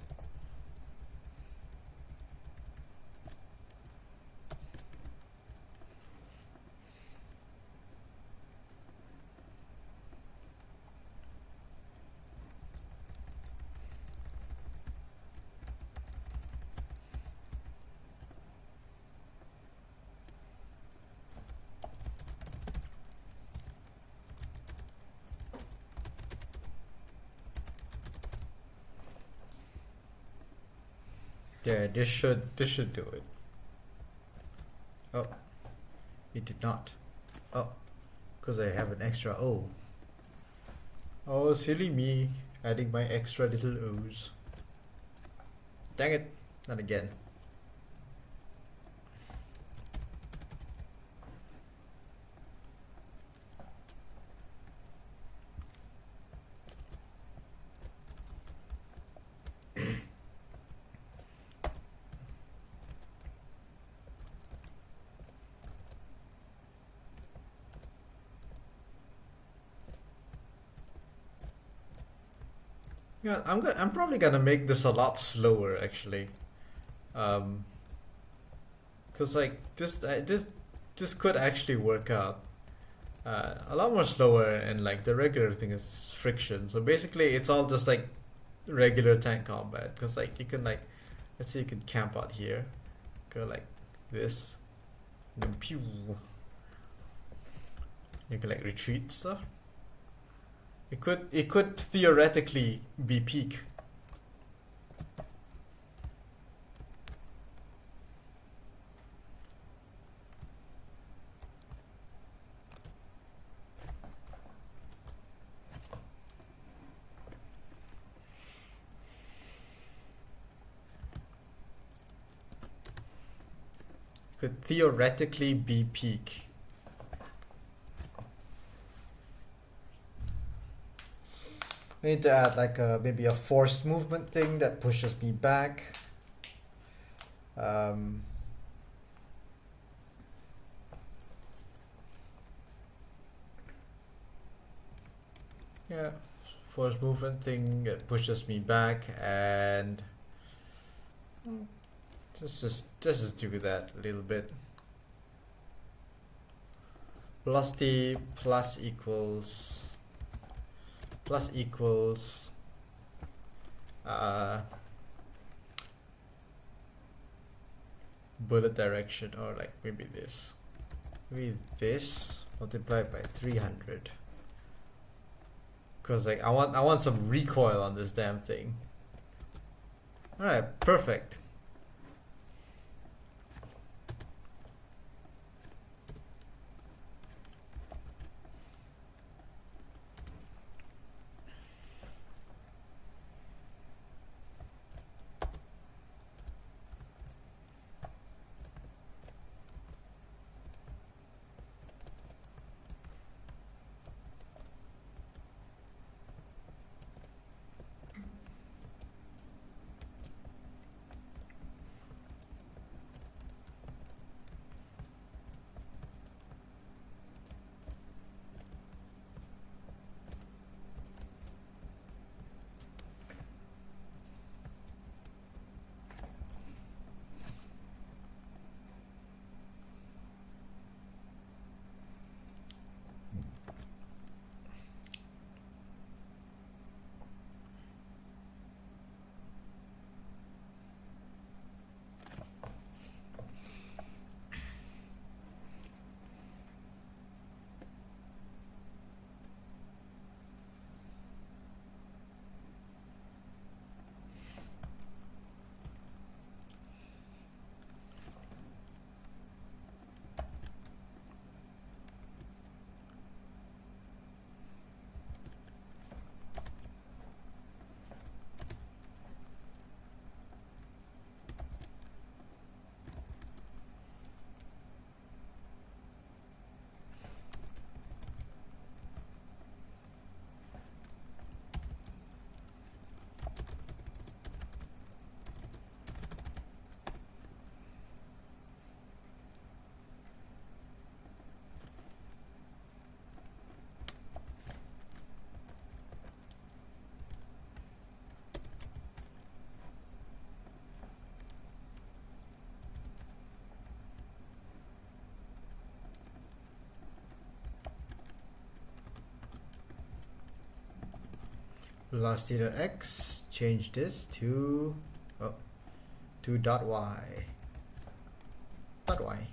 yeah, this should do it. Oh, it did not. Oh, because I have an extra O. Oh, silly me, adding my extra little O's. Dang it, not again. Yeah, I'm probably gonna make this a lot slower actually. Um, cause like this could actually work out. A lot more slower, and like the regular thing is friction. So basically, it's all just like regular tank combat. Cause like you can like, let's say you can camp out here, go like this, and then pew. You can like retreat stuff. It could theoretically be peak. Could theoretically be peak. I need to add like maybe a forced movement thing that pushes me back. Um, yeah, forced movement thing that pushes me back, and just do that a little bit. Velocity plus equals uh, bullet direction, or like maybe this multiplied by 300, because like I want some recoil on this damn thing. All right, perfect. velocity.x, change this to dot y. Dot y.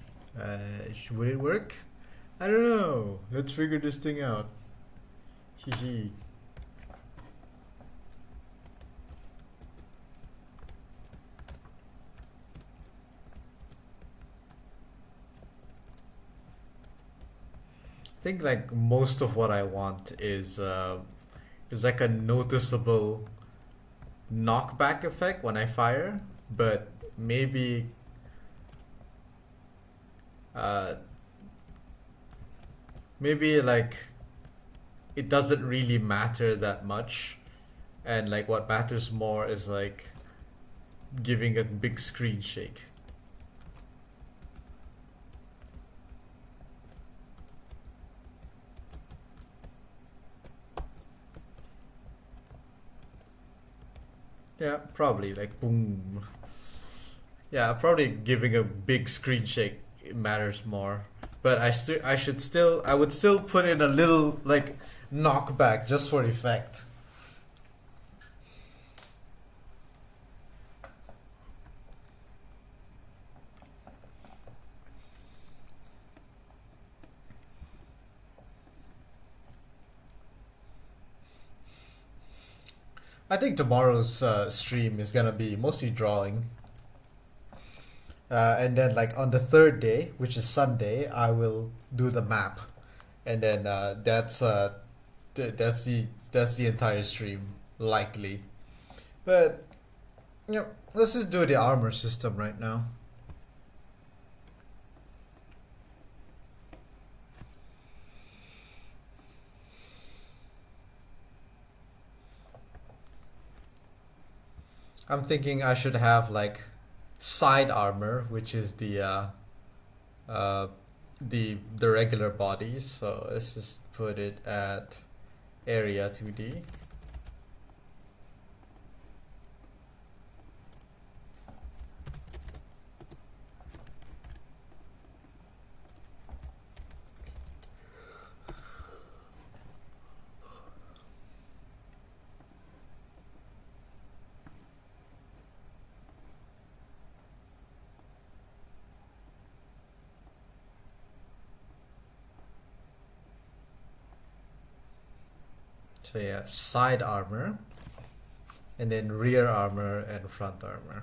Would it work? I don't know. Let's figure this thing out. Hehe. I think like most of what I want is like a noticeable knockback effect when I fire, but maybe uh, maybe like it doesn't really matter that much, and like what matters more is like giving a big screen shake. Yeah, probably like boom. Yeah, probably giving a big screen shake matters more. But I would still put in a little like knockback just for effect. I think tomorrow's stream is gonna be mostly drawing, and then like on the third day, which is Sunday, I will do the map, and then that's the entire stream likely. But let's just do the armor system right now. I'm thinking I should have like side armor, which is uh, the regular bodies. So let's just put it at area 2D. So yeah, side armor, and then rear armor and front armor.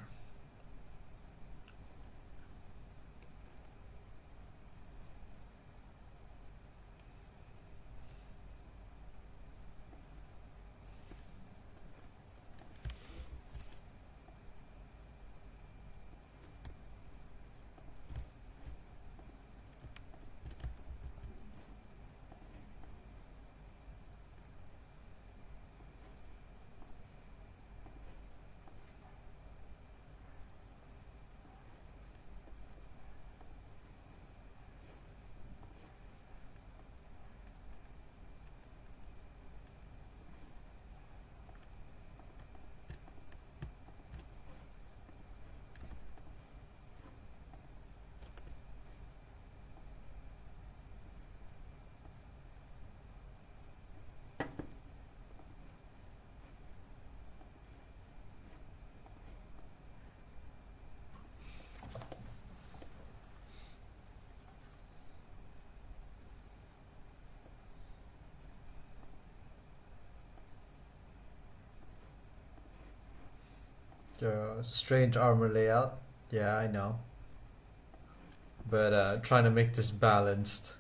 Strange armor layout. Yeah, I know. But trying to make this balanced.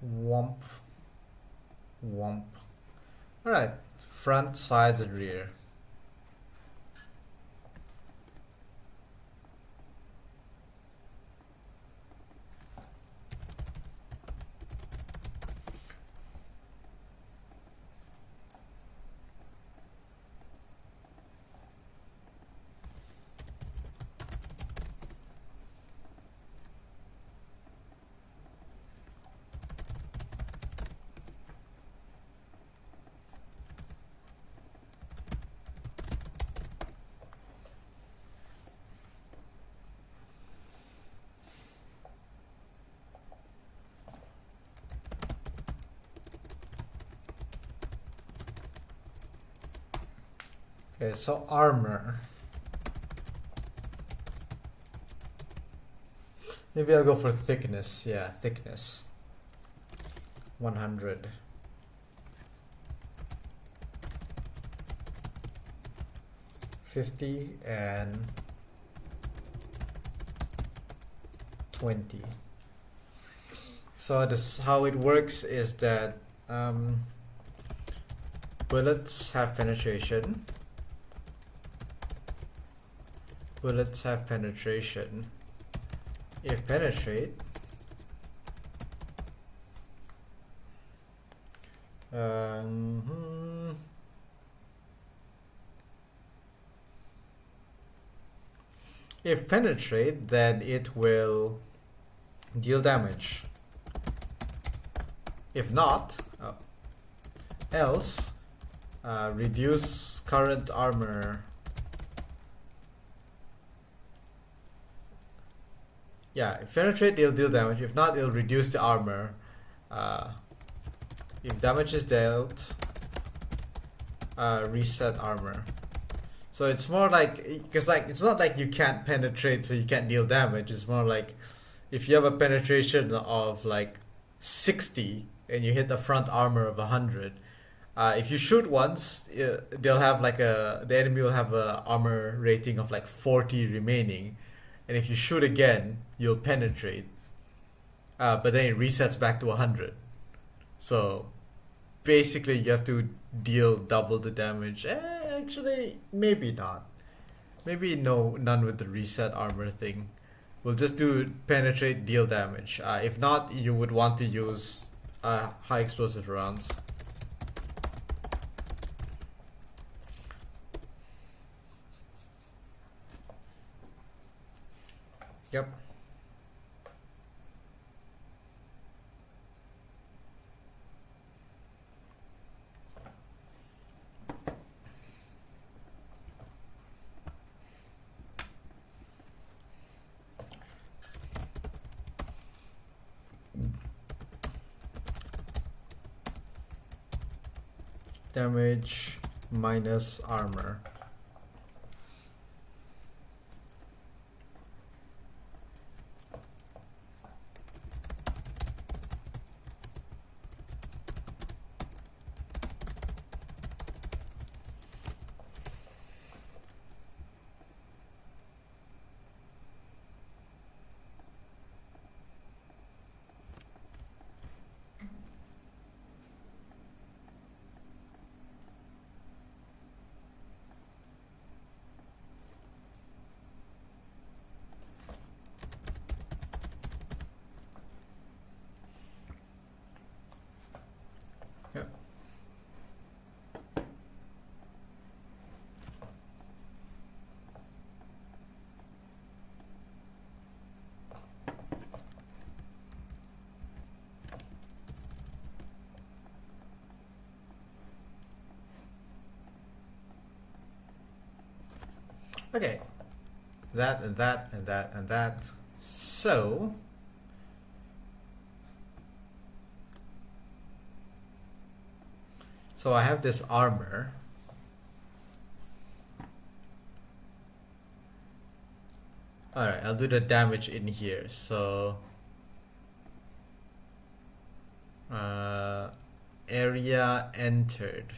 Womp. Womp. Alright. Front, sides, and rear. Okay, so armor. Maybe I'll go for thickness. Yeah, thickness. 100. $50 and 20. So this how it works is that bullets have penetration. Bullets have penetration. If penetrate, if penetrate, then it will deal damage. If not, else reduce current armor. Yeah, if penetrate, it'll deal damage. If not, it'll reduce the armor. If damage is dealt, reset armor. So it's more like, because like it's not like you can't penetrate, so you can't deal damage. It's more like if you have a penetration of like 60 and you hit the front armor of 100. If you shoot once, they'll have like the enemy will have a armor rating of like 40 remaining, and if you shoot again, you'll penetrate. But then it resets back to 100. So basically, you have to deal double the damage. Actually, maybe not. Maybe none with the reset armor thing. We'll just do penetrate, deal damage. If not, you would want to use high explosive rounds. Yep. Damage minus armor. Yep. Okay. That and that and that and that. So I have this armor. Alright, I'll do the damage in here. So area entered.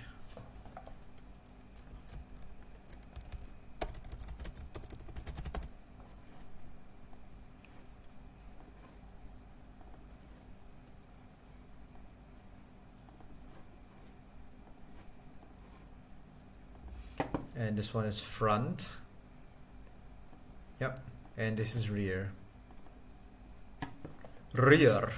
And this one is front. Yep. And this is rear. Rear.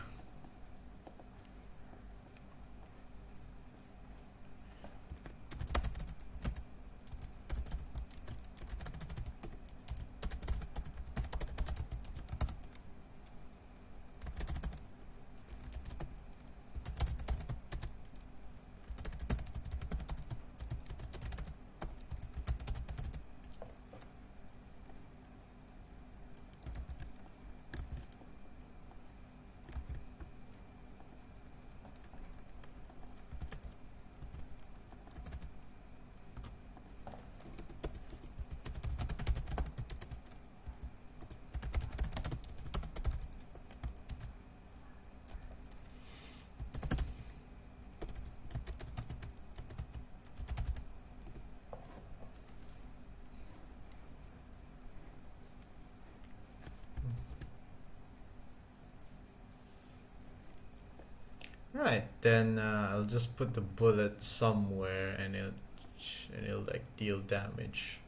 Right, then I'll just put the bullet somewhere and it'll like deal damage.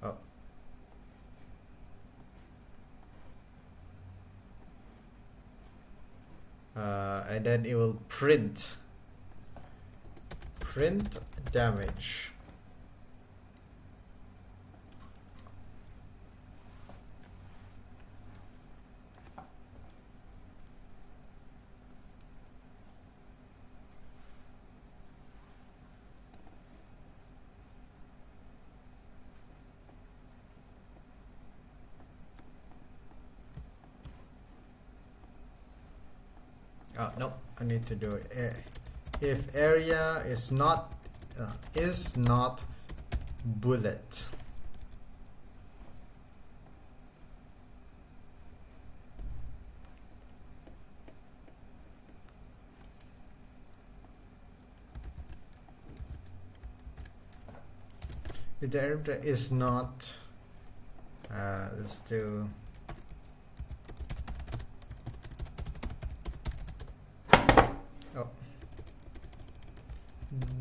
Oh. And then it will print damage. Oh no, I need to do it. If area is not bullet. If the area is not, let's do. Oh.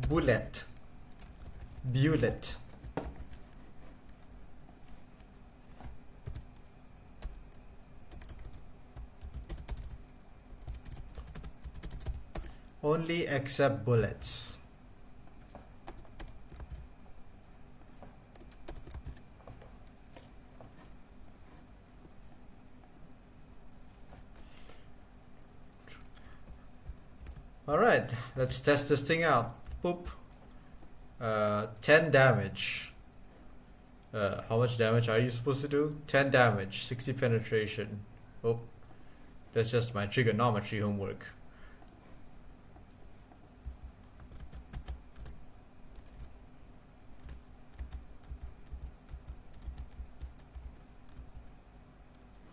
Bullet. Only accept bullets. Alright, let's test this thing out. Boop. 10 damage. How much damage are you supposed to do? 10 damage, 60 penetration. Oh, that's just my trigonometry homework.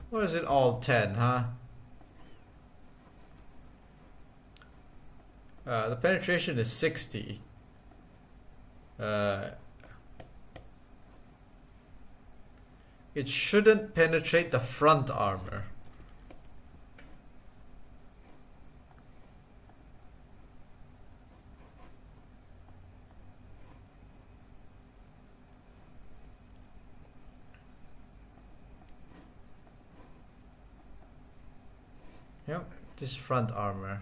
What is it all 10, huh? The penetration is 60. It shouldn't penetrate the front armor. Yep, this front armor.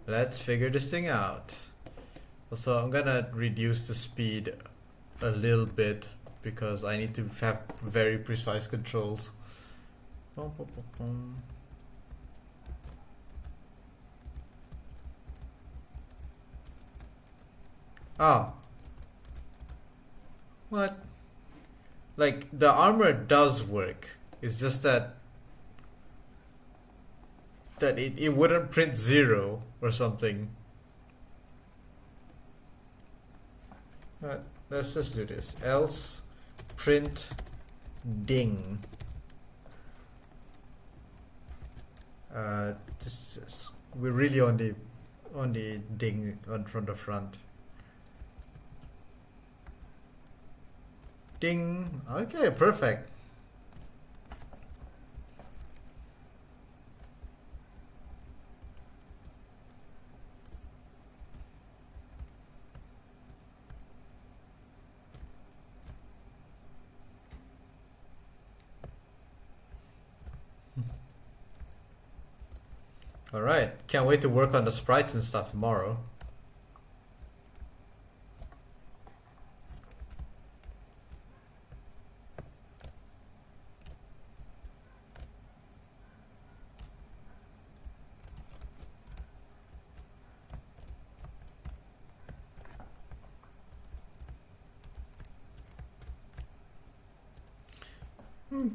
Let's figure this thing out. Also, I'm gonna reduce the speed a little bit because I need to have very precise controls. Oh. What? Like, the armor does work. It's just that it wouldn't print 0 or something. Let's just do this. Else print ding. We're really on the ding from the front. Ding. Okay, perfect. Alright, can't wait to work on the sprites and stuff tomorrow.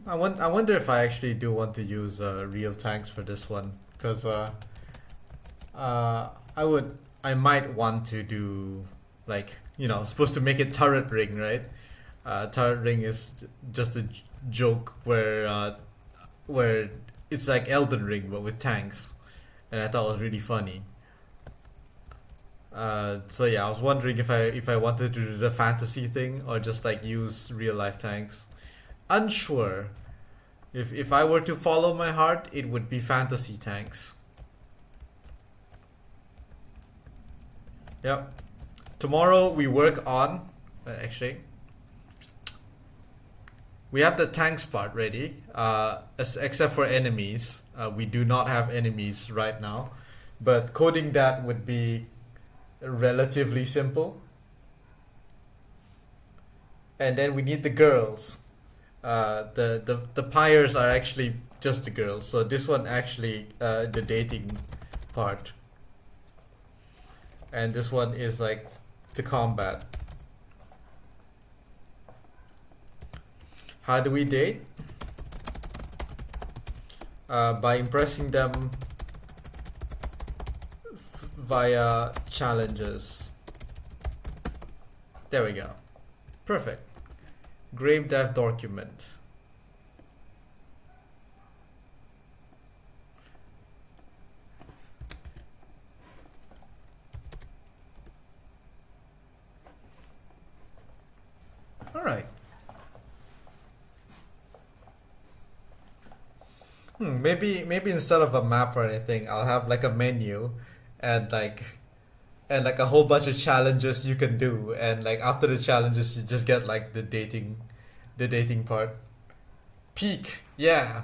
I wonder if I actually do want to use real tanks for this one, because I might want to do, like, supposed to make it turret ring, right? Turret ring is just a joke where it's like Elden Ring but with tanks, and I thought it was really funny. So yeah, I was wondering if I wanted to do the fantasy thing or just like use real life tanks. Unsure. If I were to follow my heart, it would be fantasy tanks. Yep. Tomorrow we work on. Actually, we have the tanks part ready. Except for enemies, we do not have enemies right now. But coding that would be relatively simple. And then we need the girls. The pyres are actually just the girls. So this one actually the dating part, and this one is like the combat. How do we date? By impressing them via challenges. There we go. Perfect. Grave dev document. All right. Maybe instead of a map or anything, I'll have like a menu, and like a whole bunch of challenges you can do, and like after the challenges you just get like the dating part. Peak, yeah.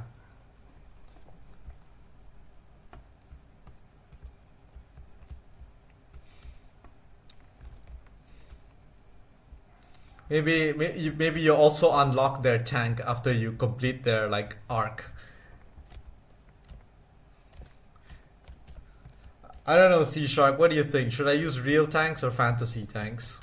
Maybe you also unlock their tank after you complete their like arc. I don't know, C Shark. What do you think? Should I use real tanks or fantasy tanks?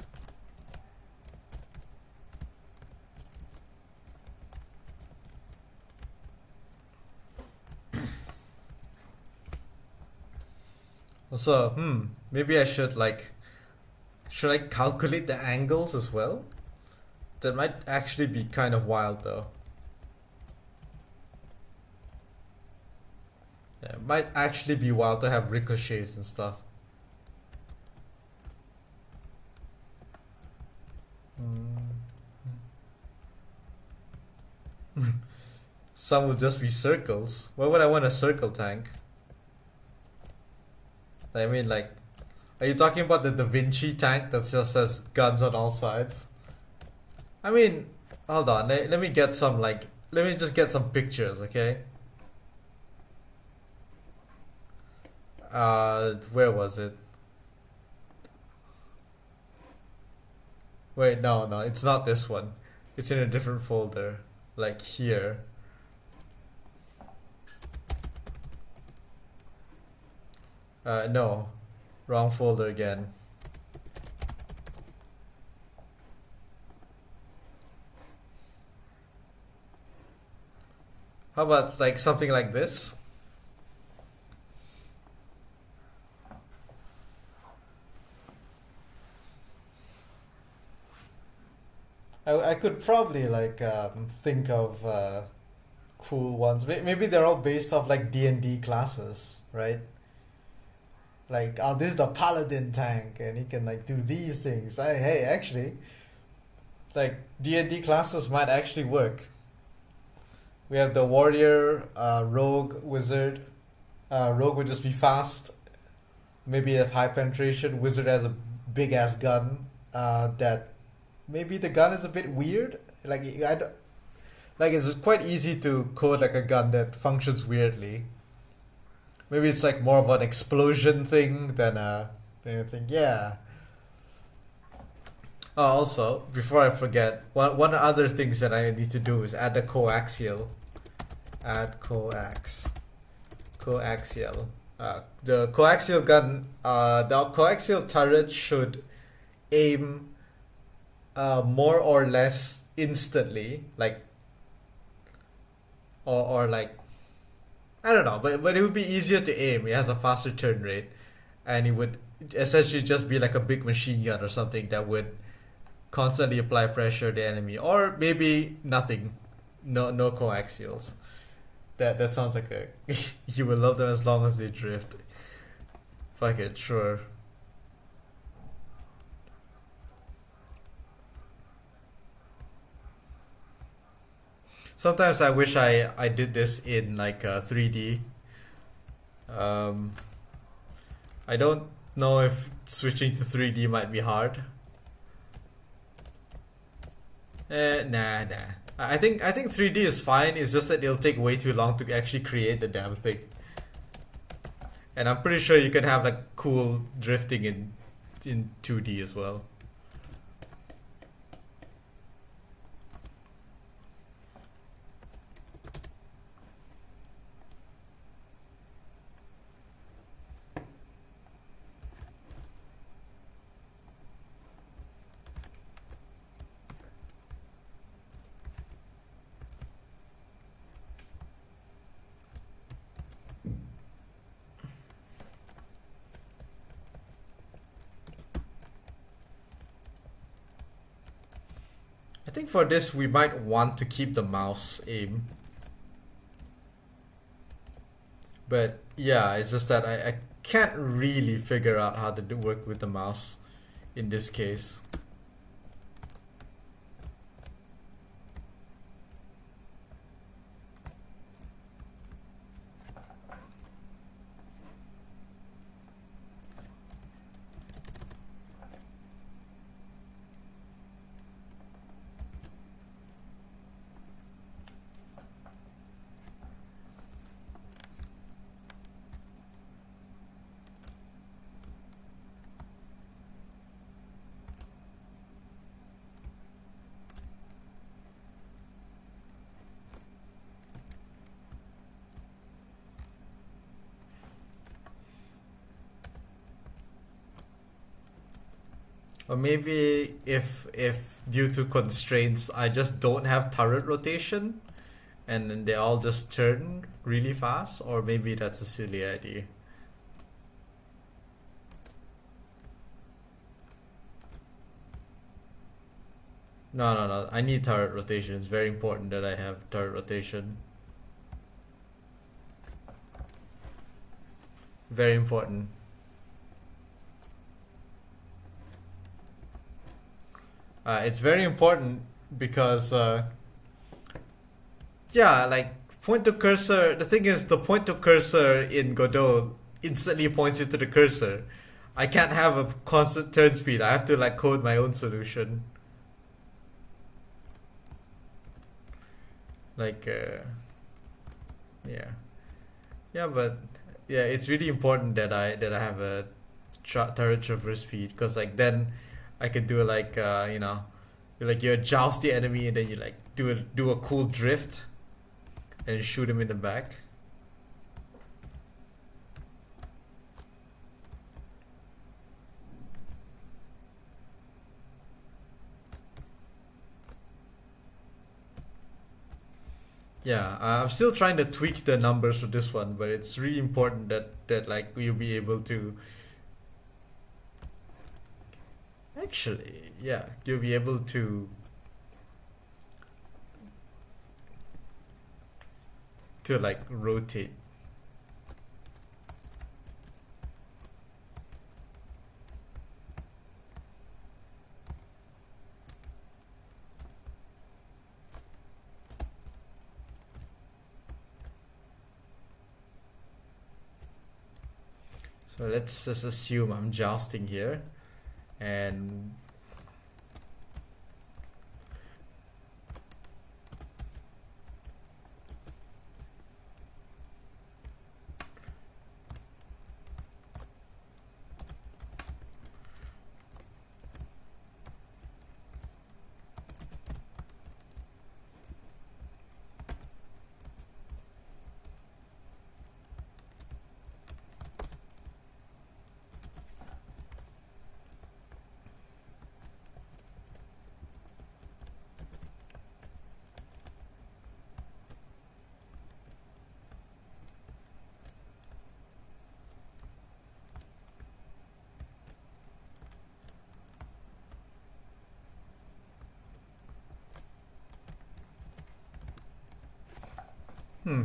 Also, maybe I should I calculate the angles as well? That might actually be kind of wild though. Yeah, it might actually be wild to have ricochets and stuff. Some will just be circles. Why would I want a circle tank? I mean, like, are you talking about the Da Vinci tank that just has guns on all sides? I mean, hold on. Let me get some, like, let me just get some pictures, okay? Where was it? Wait, no, it's not this one. It's in a different folder. Like here. No. Wrong folder again. How about like something like this? I could probably like think of cool ones. Maybe they're all based off like D&D classes, right? Like, oh, this is the paladin tank, and he can like do these things. Hey, actually, like D&D classes might actually work. We have the warrior, rogue, wizard. Rogue would just be fast. Maybe have high penetration. Wizard has a big ass gun. That maybe the gun is a bit weird. Like like it's quite easy to code like a gun that functions weirdly. Maybe it's like more of an explosion thing than anything. Yeah. Oh, also, before I forget, one other things that I need to do is add the coaxial. Add coaxial. The coaxial gun. The coaxial turret should aim more or less instantly, like or like I don't know, but it would be easier to aim. It has a faster turn rate, and it would essentially just be like a big machine gun or something that would constantly apply pressure to the enemy, or maybe nothing, no coaxials. That sounds like a you will love them as long as they drift. Fuck it, sure. Sometimes I wish I did this in like 3D. Um, I don't know if switching to 3D might be hard. Nah. I think 3D is fine. It's just that it'll take way too long to actually create the damn thing. And I'm pretty sure you can have like cool drifting in 2D as well. I think for this we might want to keep the mouse aim. But yeah, it's just that I can't really figure out how to work with the mouse in this case. Or maybe if due to constraints I just don't have turret rotation and then they all just turn really fast, or maybe that's a silly idea. No. I need turret rotation. It's very important that I have turret rotation. Very important. It's very important because yeah, like point to cursor. The thing is, the point to cursor in Godot instantly points you to the cursor. I can't have a constant turn speed. I have to like code my own solution. Like yeah, yeah, but yeah, it's really important that I have a turret traverse speed, because like then I could do like like you joust the enemy and then you like do a cool drift and shoot him in the back. Yeah, I'm still trying to tweak the numbers for this one, but it's really important that like you'll be able to actually, yeah, you'll be able to like rotate. So let's just assume I'm jousting here, and hmm,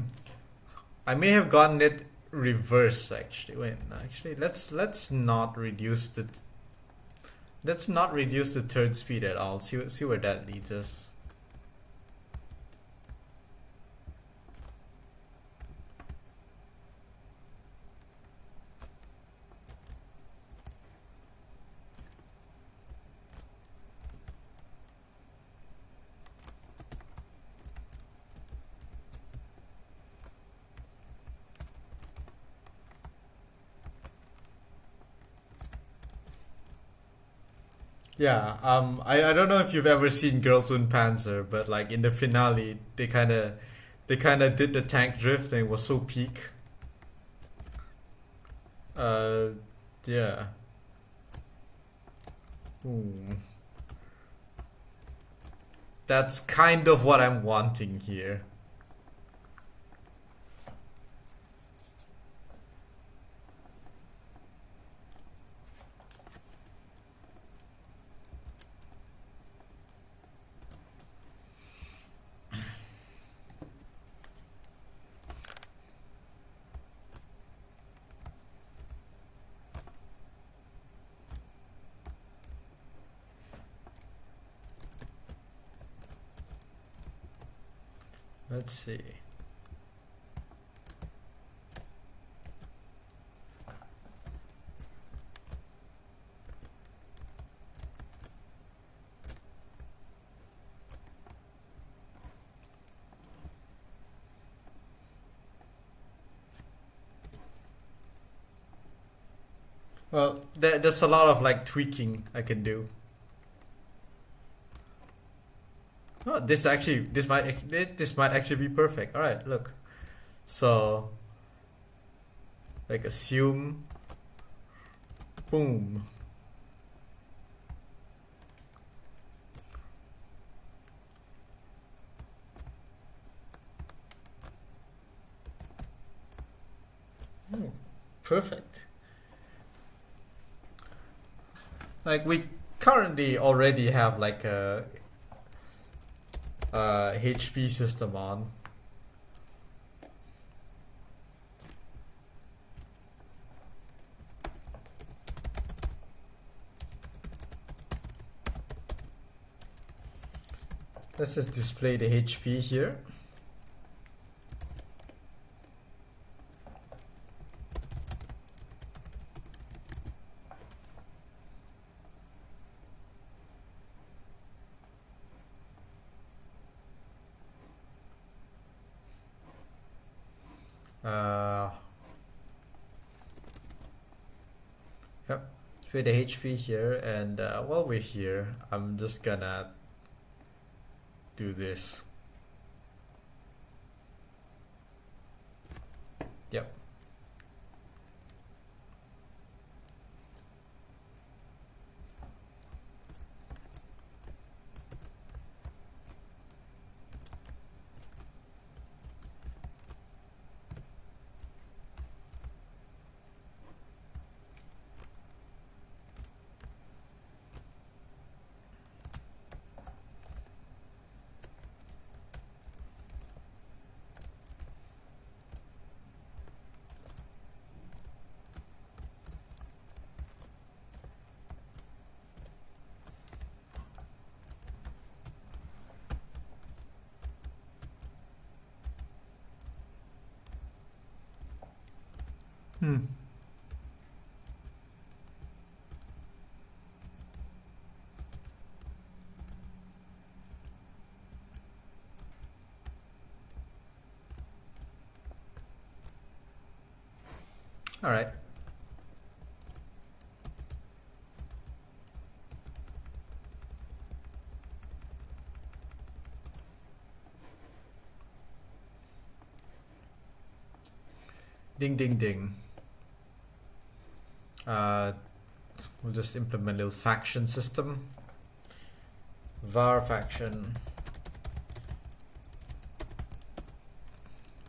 I may have gotten it reverse actually. Wait, no, actually, let's not reduce the turn speed at all. See where that leads us. Yeah, I don't know if you've ever seen Girls with Panzer, but like in the finale, they kind of did the tank drift and it was so peak. Uh, yeah. Ooh. That's kind of what I'm wanting here. Let's see. Well, there's a lot of like tweaking I can do. Oh, this might actually be perfect. All right, look. So like assume, boom. Hmm, perfect. Like we currently already have like a HP system on. Let's just display the HP here. Uh, yep, display the HP here, and while we're here, I'm just gonna do this. Yep. Hmm. All right. Ding ding ding. Uh, we'll just implement a little faction system. Var faction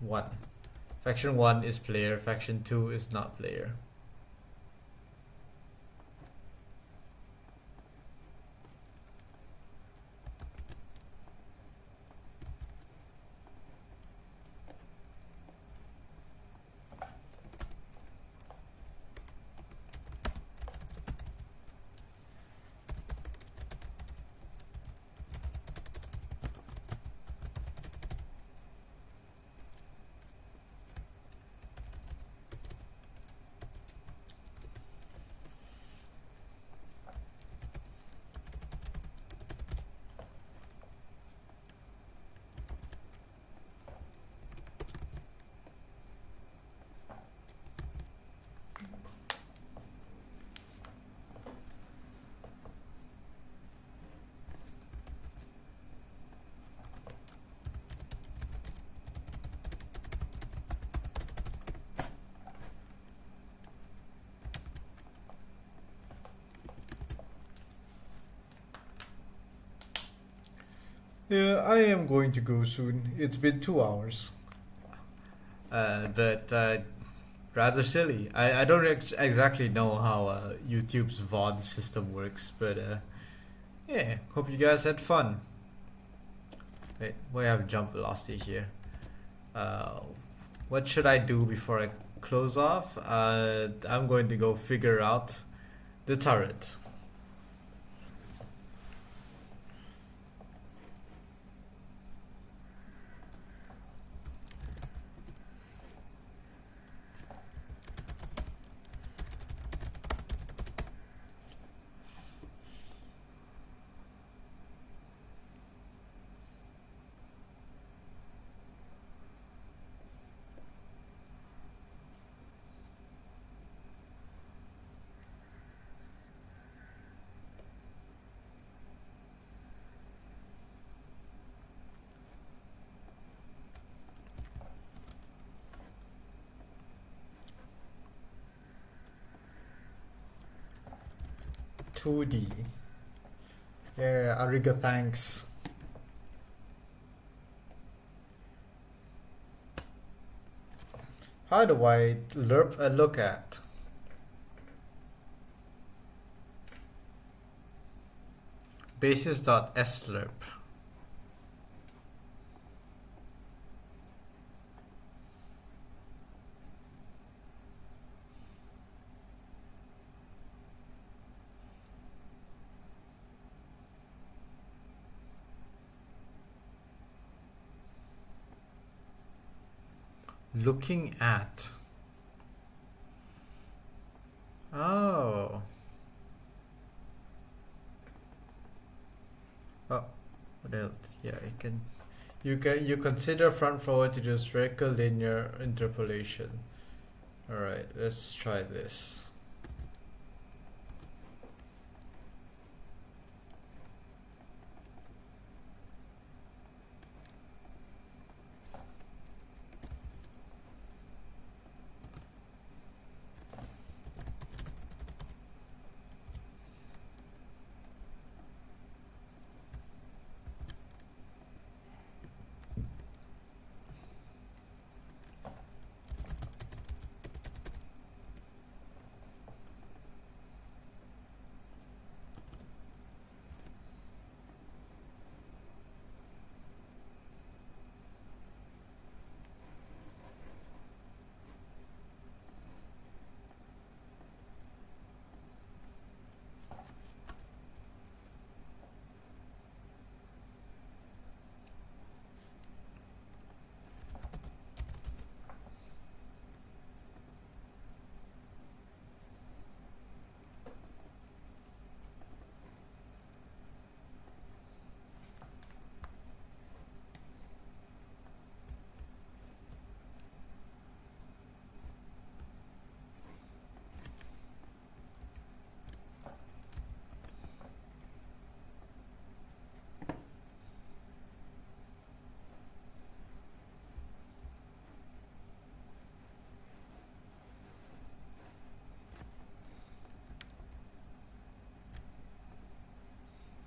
1. Faction 1 is player, faction 2 is not player. Yeah, I am going to go soon. It's been 2 hours. But rather silly. I don't exactly know how YouTube's VOD system works, but yeah, hope you guys had fun. Wait, we have jump velocity here. Uh, what should I do before I close off? I'm going to go figure out the turret. 2D. Yeah, Ariga, thanks. How do I lerp a look at? Basis.slurp. Looking at. Oh. Oh. What else? Yeah, you consider front forward to do spherical linear interpolation. Alright, let's try this.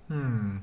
Hmm.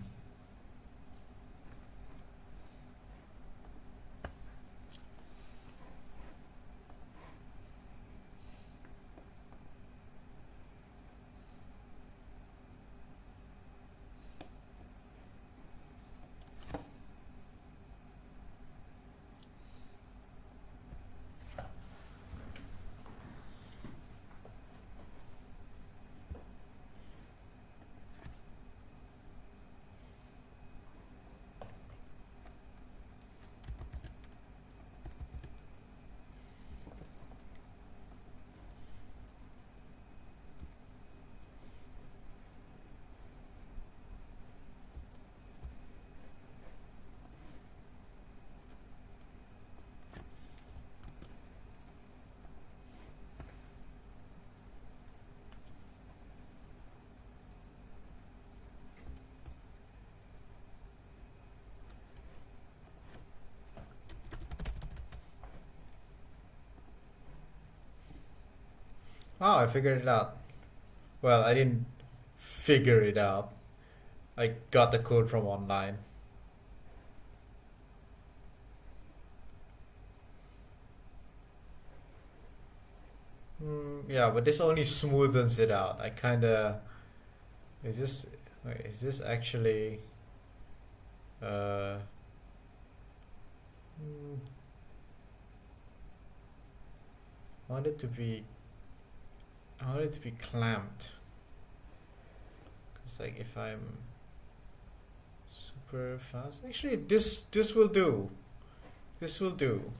Oh, I figured it out. Well, I didn't figure it out. I got the code from online. Yeah, but this only smoothens it out. I kind of is this wait, is this actually uh mm, I want it to be I want it to be clamped. It's like if I'm super fast. Actually, this will do. This will do.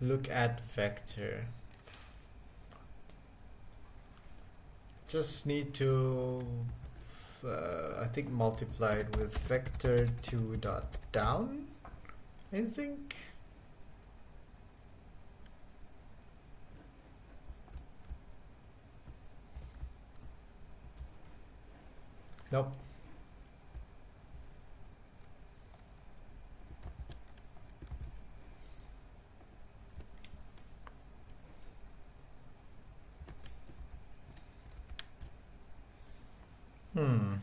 Look at vector. Just need to I think multiply it with vector 2 dot down, I think. Nope. Hmm.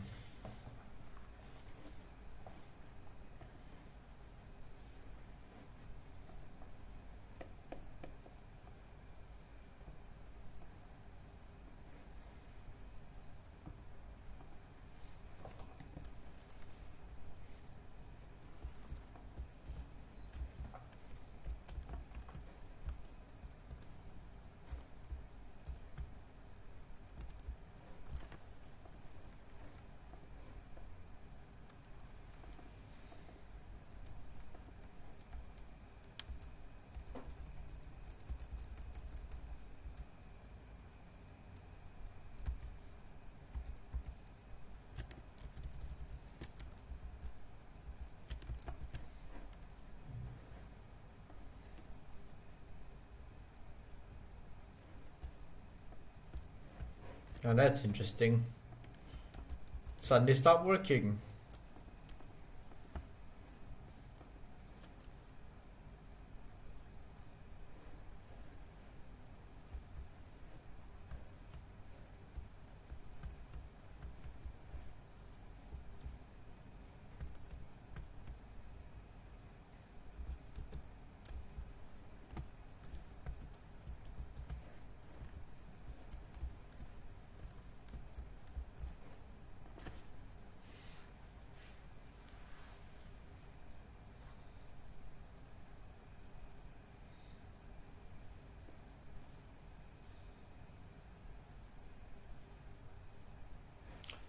Oh, that's interesting. Suddenly stopped working.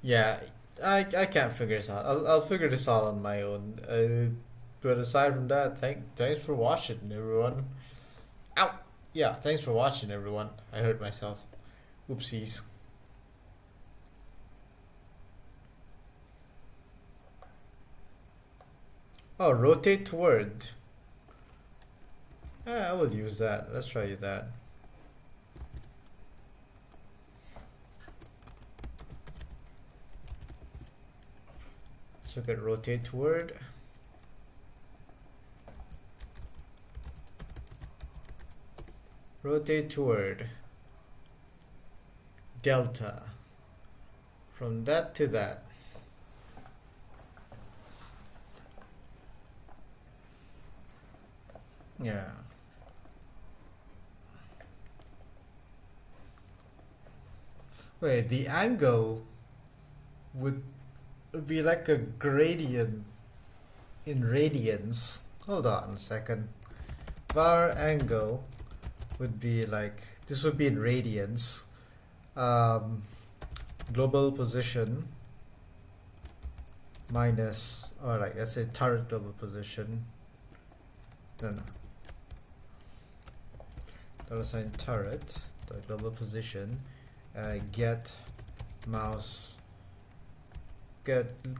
Yeah, I can't figure this out. I'll figure this out on my own. But aside from that, thanks for watching, everyone. Ow. Yeah, thanks for watching, everyone. I hurt myself. Oopsies. Oh, rotate toward. I will use that. Let's try that. Let's look at rotate toward. Rotate toward. Delta. From that to that. Yeah. Wait, the angle would be like a gradient in radians. Hold on a second. Var angle would be like, this would be in radians. Global position minus, or like let's say turret global position. No. $sign turret, the global position, get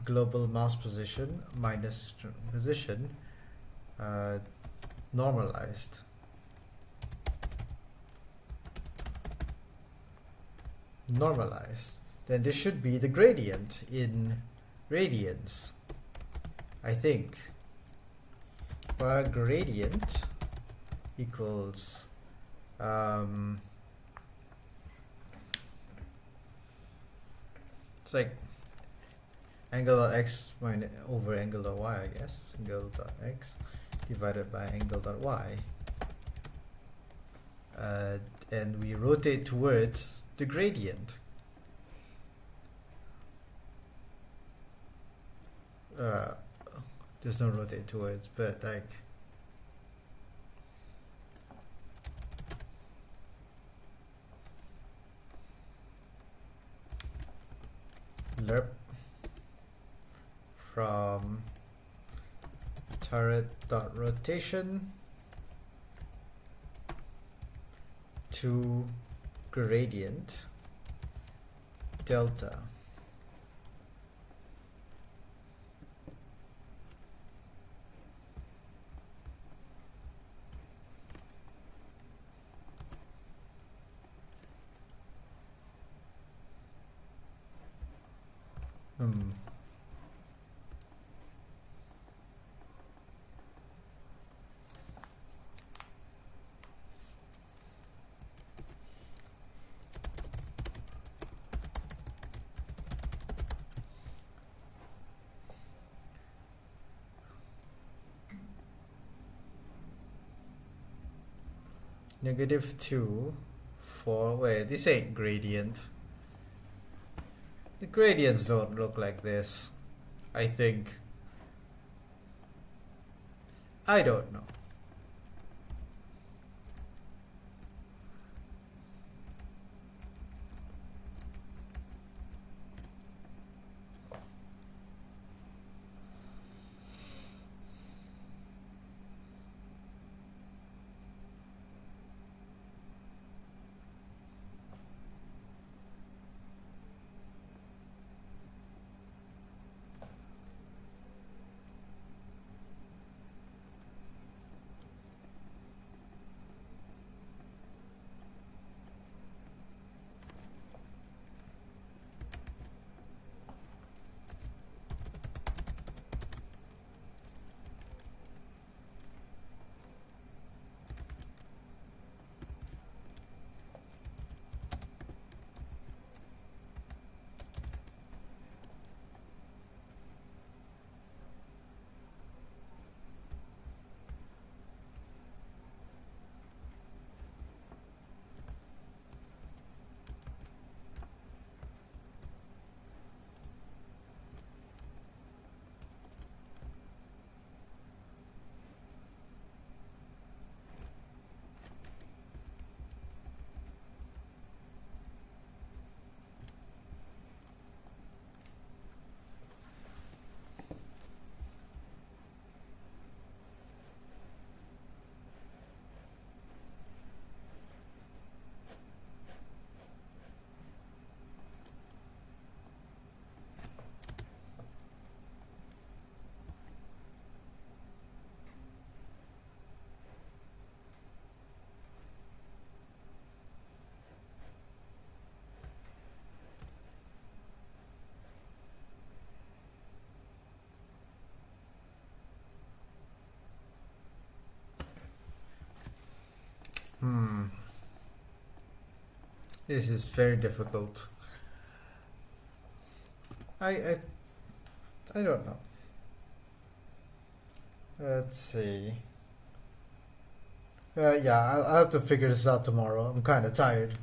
global mouse position minus position, normalized. then this should be the gradient in radians, I think. Bar gradient equals it's like angle dot x minus over angle dot y, I guess. Angle dot x divided by angle dot y. And we rotate towards the gradient. There's no rotate towards, but like lerp from turret dot rotation to gradient delta. -2 4. Wait, this ain't gradient. The gradients don't look like this, I think. I don't know. This is very difficult. I don't know. Let's see. Yeah, I'll have to figure this out tomorrow. I'm kind of tired.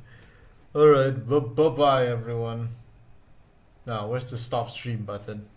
Alright, bye-bye everyone. Now, where's the stop stream button?